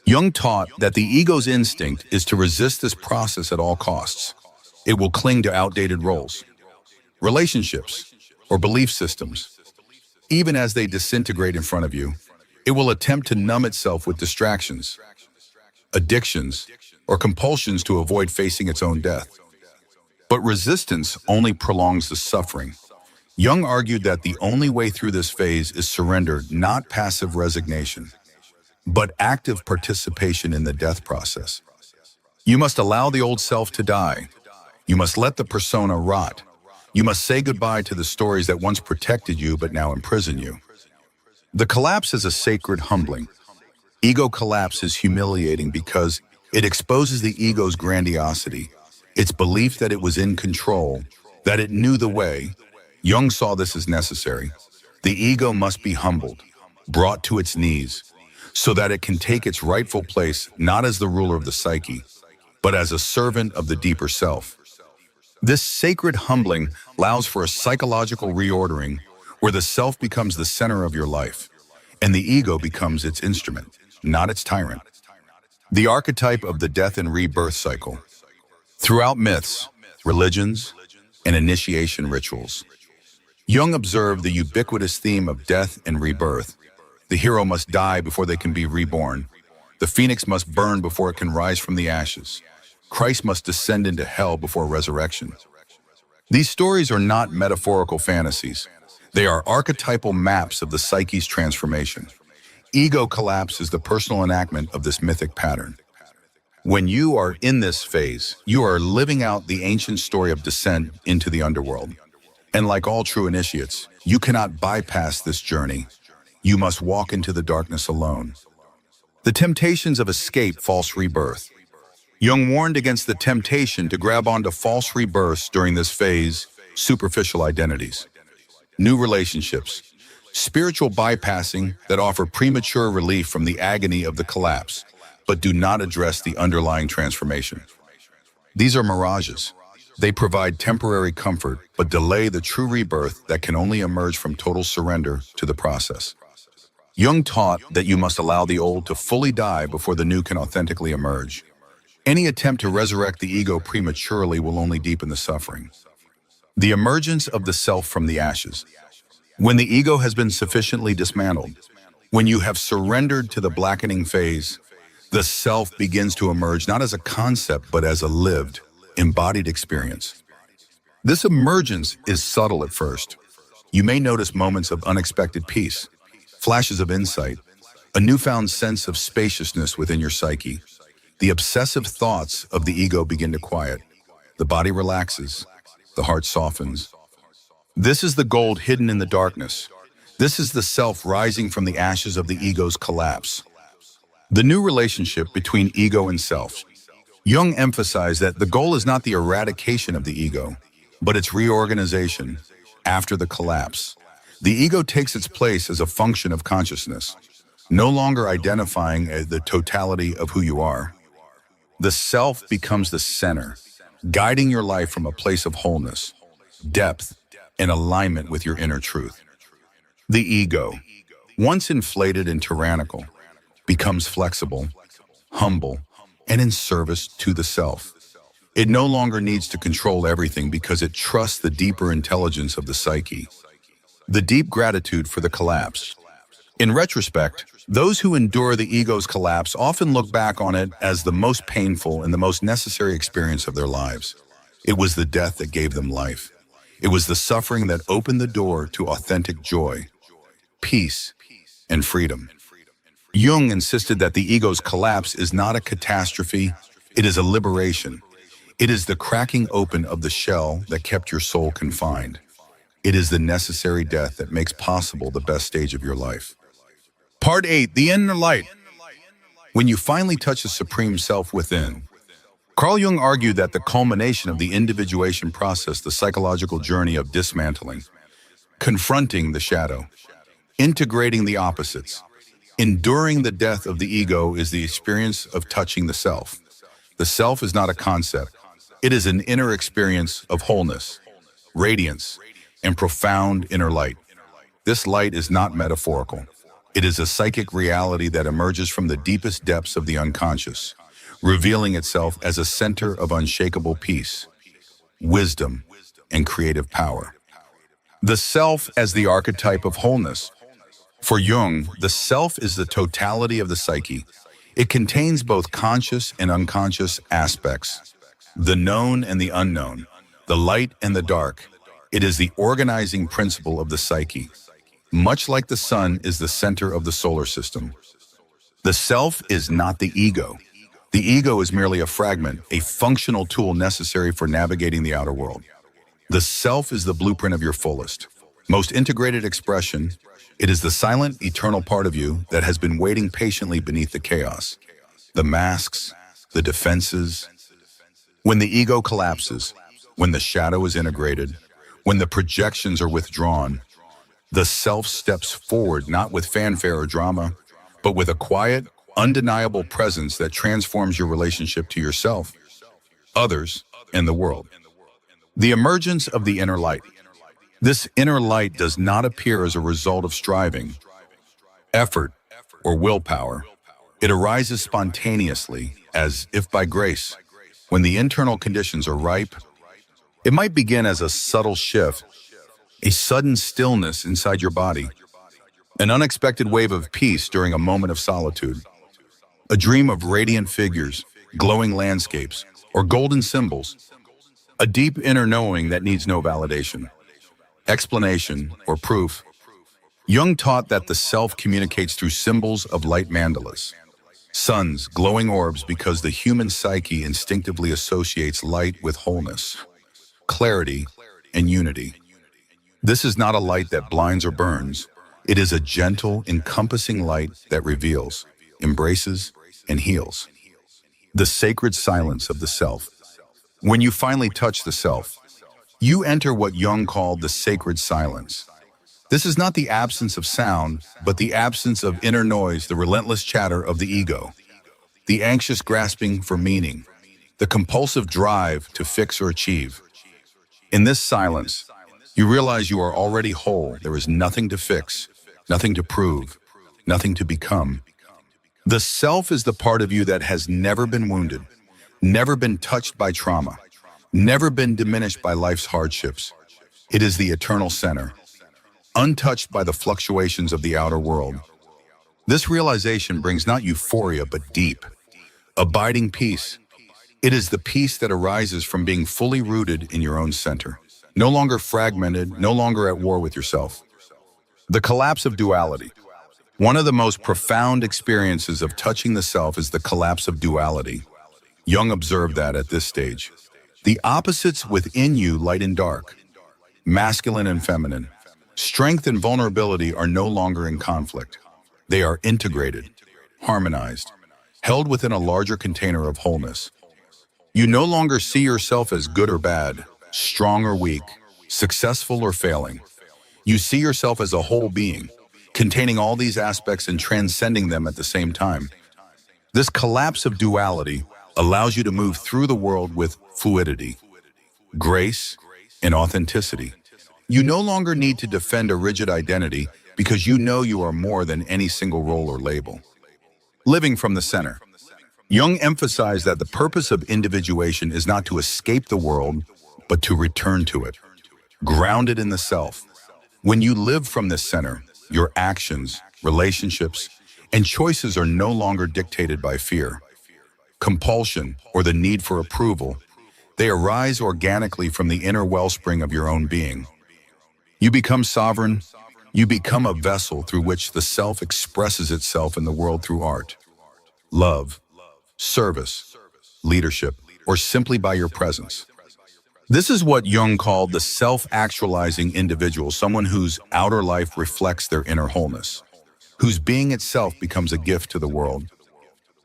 Jung taught that the ego's instinct is to resist this process at all costs. It will cling to outdated roles, relationships, or belief systems. Even as they disintegrate in front of you, it will attempt to numb itself with distractions, addictions, or compulsions to avoid facing its own death. But resistance only prolongs the suffering. Jung argued that the only way through this phase is surrender, not passive resignation, but active participation in the death process. You must allow the old self to die. You must let the persona rot. You must say goodbye to the stories that once protected you but now imprison you. The collapse is a sacred humbling. Ego collapse is humiliating because it exposes the ego's grandiosity, its belief that it was in control, that it knew the way. Jung saw this as necessary. The ego must be humbled, brought to its knees, so that it can take its rightful place not as the ruler of the psyche, but as a servant of the deeper self. This sacred humbling allows for a psychological reordering where the self becomes the center of your life, and the ego becomes its instrument, not its tyrant. The archetype of the death and rebirth cycle. Throughout myths, religions, and initiation rituals, Jung observed the ubiquitous theme of death and rebirth. The hero must die before they can be reborn. The phoenix must burn before it can rise from the ashes. Christ must descend into hell before resurrection. These stories are not metaphorical fantasies. They are archetypal maps of the psyche's transformation. Ego collapse is the personal enactment of this mythic pattern. When you are in this phase, you are living out the ancient story of descent into the underworld. And like all true initiates, you cannot bypass this journey. You must walk into the darkness alone. The temptations of escape, false rebirth. Jung warned against the temptation to grab onto false rebirths during this phase, superficial identities, new relationships, spiritual bypassing that offer premature relief from the agony of the collapse, but do not address the underlying transformation. These are mirages. They provide temporary comfort, but delay the true rebirth that can only emerge from total surrender to the process. Jung taught that you must allow the old to fully die before the new can authentically emerge. Any attempt to resurrect the ego prematurely will only deepen the suffering. The emergence of the self from the ashes. When the ego has been sufficiently dismantled, when you have surrendered to the blackening phase, the self begins to emerge not as a concept, but as a lived, embodied experience. This emergence is subtle at first. You may notice moments of unexpected peace, flashes of insight, a newfound sense of spaciousness within your psyche. The obsessive thoughts of the ego begin to quiet. The body relaxes, the heart softens. This is the gold hidden in the darkness. This is the self rising from the ashes of the ego's collapse. The new relationship between ego and self. Jung emphasized that the goal is not the eradication of the ego, but its reorganization after the collapse. The ego takes its place as a function of consciousness, no longer identifying as the totality of who you are. The self becomes the center, guiding your life from a place of wholeness, depth, and alignment with your inner truth. The ego, once inflated and tyrannical, becomes flexible, humble, and in service to the self. It no longer needs to control everything because it trusts the deeper intelligence of the psyche. The deep gratitude for the collapse. In retrospect, those who endure the ego's collapse often look back on it as the most painful and the most necessary experience of their lives. It was the death that gave them life. It was the suffering that opened the door to authentic joy, peace, and freedom. Jung insisted that the ego's collapse is not a catastrophe, it is a liberation. It is the cracking open of the shell that kept your soul confined. It is the necessary death that makes possible the best stage of your life. Part 8, the inner light. When you finally touch the supreme self within. Carl Jung argued that the culmination of the individuation process, the psychological journey of dismantling, confronting the shadow, integrating the opposites, enduring the death of the ego is the experience of touching the self. The self is not a concept. It is an inner experience of wholeness, radiance, and profound inner light. This light is not metaphorical. It is a psychic reality that emerges from the deepest depths of the unconscious, revealing itself as a center of unshakable peace, wisdom, and creative power. The self as the archetype of wholeness. For Jung, the self is the totality of the psyche. It contains both conscious and unconscious aspects, the known and the unknown, the light and the dark. It is the organizing principle of the psyche. Much like the sun is the center of the solar system. The self is not the ego. The ego is merely a fragment, a functional tool necessary for navigating the outer world. The self is the blueprint of your fullest, most integrated expression. It is the silent, eternal part of you that has been waiting patiently beneath the chaos, the masks, the defenses. When the ego collapses, when the shadow is integrated, when the projections are withdrawn, the self steps forward not with fanfare or drama, but with a quiet, undeniable presence that transforms your relationship to yourself, others, and the world. The emergence of the inner light. This inner light does not appear as a result of striving, effort, or willpower. It arises spontaneously, as if by grace. When the internal conditions are ripe, it might begin as a subtle shift, a sudden stillness inside your body, an unexpected wave of peace during a moment of solitude, a dream of radiant figures, glowing landscapes, or golden symbols, a deep inner knowing that needs no validation, explanation, or proof. Jung taught that the self communicates through symbols of light mandalas, suns, glowing orbs, because the human psyche instinctively associates light with wholeness, clarity, and unity. This is not a light that blinds or burns. It is a gentle, encompassing light that reveals, embraces, and heals. The sacred silence of the self. When you finally touch the self, you enter what Jung called the sacred silence. This is not the absence of sound, but the absence of inner noise, the relentless chatter of the ego, the anxious grasping for meaning, the compulsive drive to fix or achieve. In this silence, you realize you are already whole. There is nothing to fix, nothing to prove, nothing to become. The self is the part of you that has never been wounded, never been touched by trauma, never been diminished by life's hardships. It is the eternal center, untouched by the fluctuations of the outer world. This realization brings not euphoria, but deep, abiding peace. It is the peace that arises from being fully rooted in your own center. no longer fragmented, no longer at war with yourself. The collapse of duality. One of the most profound experiences of touching the self is the collapse of duality. Jung observed that at this stage. The opposites within you, light and dark, masculine and feminine, strength and vulnerability are no longer in conflict. They are integrated, harmonized, held within a larger container of wholeness. You no longer see yourself as good or bad, strong or weak, successful or failing. You see yourself as a whole being, containing all these aspects and transcending them at the same time. This collapse of duality allows you to move through the world with fluidity, grace, and authenticity. You no longer need to defend a rigid identity because you know you are more than any single role or label. Living from the center. Jung emphasized that the purpose of individuation is not to escape the world, but to return to it, grounded in the self. When you live from this center, your actions, relationships, and choices are no longer dictated by fear, compulsion, or the need for approval. They arise organically from the inner wellspring of your own being. You become sovereign. You become a vessel through which the self expresses itself in the world through art, love, service, leadership, or simply by your presence. This is what Jung called the self-actualizing individual, someone whose outer life reflects their inner wholeness, whose being itself becomes a gift to the world.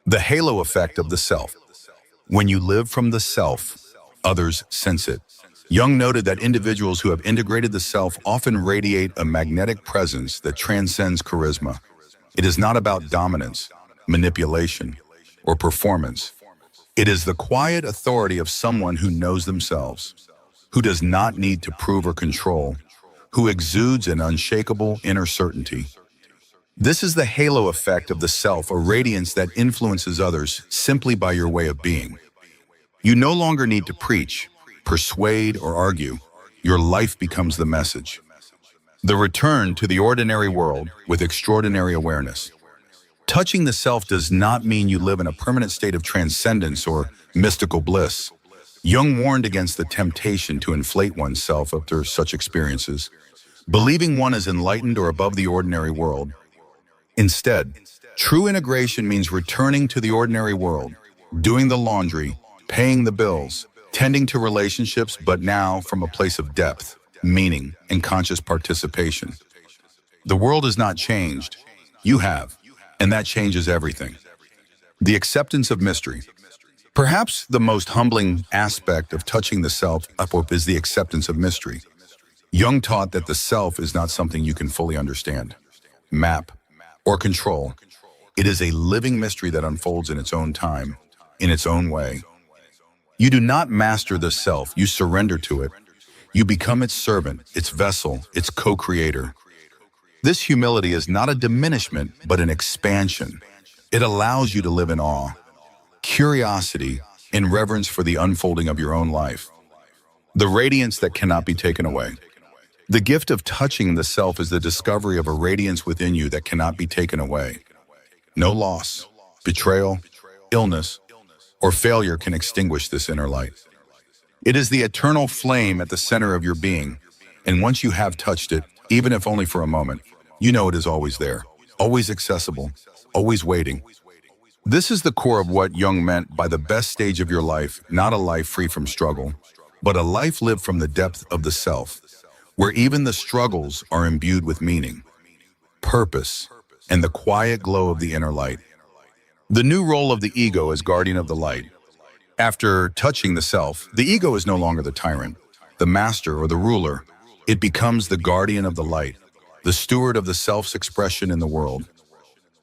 The halo effect of the self. When you live from the self, others sense it. Jung noted that individuals who have integrated the self often radiate a magnetic presence that transcends charisma. It is not about dominance, manipulation, or performance. It is the quiet authority of someone who knows themselves, who does not need to prove or control, who exudes an unshakable inner certainty. This is the halo effect of the self, a radiance that influences others simply by your way of being. You no longer need to preach, persuade, or argue. Your life becomes the message. The return to the ordinary world with extraordinary awareness. Touching the self does not mean you live in a permanent state of transcendence or mystical bliss. Jung warned against the temptation to inflate oneself after such experiences, believing one is enlightened or above the ordinary world. Instead, true integration means returning to the ordinary world, doing the laundry, paying the bills, tending to relationships, but now from a place of depth, meaning, and conscious participation. The world has not changed. You have. And that changes everything. The acceptance of mystery. Perhaps the most humbling aspect of touching the self up is the acceptance of mystery. Jung taught that the self is not something you can fully understand, map, or control. It is a living mystery that unfolds in its own time, in its own way. You do not master the self, you surrender to it. You become its servant, its vessel, its co-creator. This humility is not a diminishment, but an expansion. It allows you to live in awe, curiosity, and reverence for the unfolding of your own life. The radiance that cannot be taken away. The gift of touching the self is the discovery of a radiance within you that cannot be taken away. No loss, betrayal, illness, or failure can extinguish this inner light. It is the eternal flame at the center of your being, and once you have touched it, even if only for a moment, you know it is always there, always accessible, always waiting. This is the core of what Jung meant by the best stage of your life, not a life free from struggle, but a life lived from the depth of the self, where even the struggles are imbued with meaning, purpose, and the quiet glow of the inner light. The new role of the ego as guardian of the light. After touching the self, the ego is no longer the tyrant, the master, or the ruler. It becomes the guardian of the light, the steward of the self's expression in the world.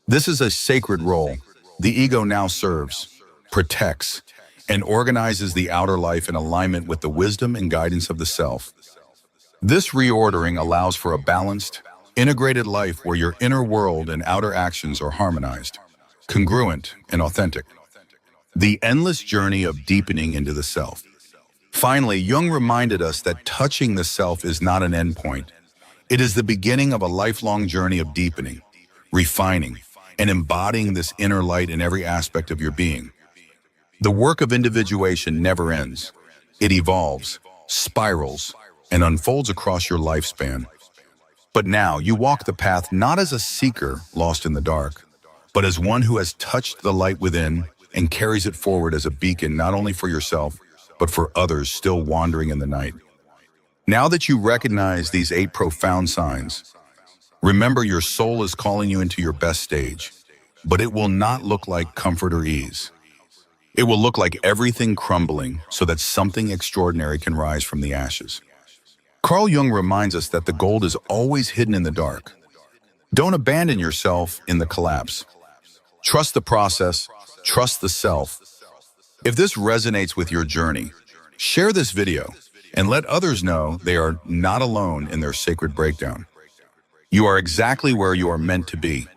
This is a sacred role. The ego now serves, protects, and organizes the outer life in alignment with the wisdom and guidance of the self. This reordering allows for a balanced, integrated life where your inner world and outer actions are harmonized, congruent, and authentic. The endless journey of deepening into the self. Finally, Jung reminded us that touching the self is not an endpoint. It is the beginning of a lifelong journey of deepening, refining, and embodying this inner light in every aspect of your being. The work of individuation never ends. It evolves, spirals, and unfolds across your lifespan. But now you walk the path not as a seeker lost in the dark, but as one who has touched the light within and carries it forward as a beacon not only for yourself, but for others still wandering in the night. Now that you recognize these 8 profound signs, remember your soul is calling you into your best stage, but it will not look like comfort or ease. It will look like everything crumbling so that something extraordinary can rise from the ashes. Carl Jung reminds us that the gold is always hidden in the dark. Don't abandon yourself in the collapse. Trust the process, trust the self. If this resonates with your journey, share this video and let others know they are not alone in their sacred breakdown. You are exactly where you are meant to be,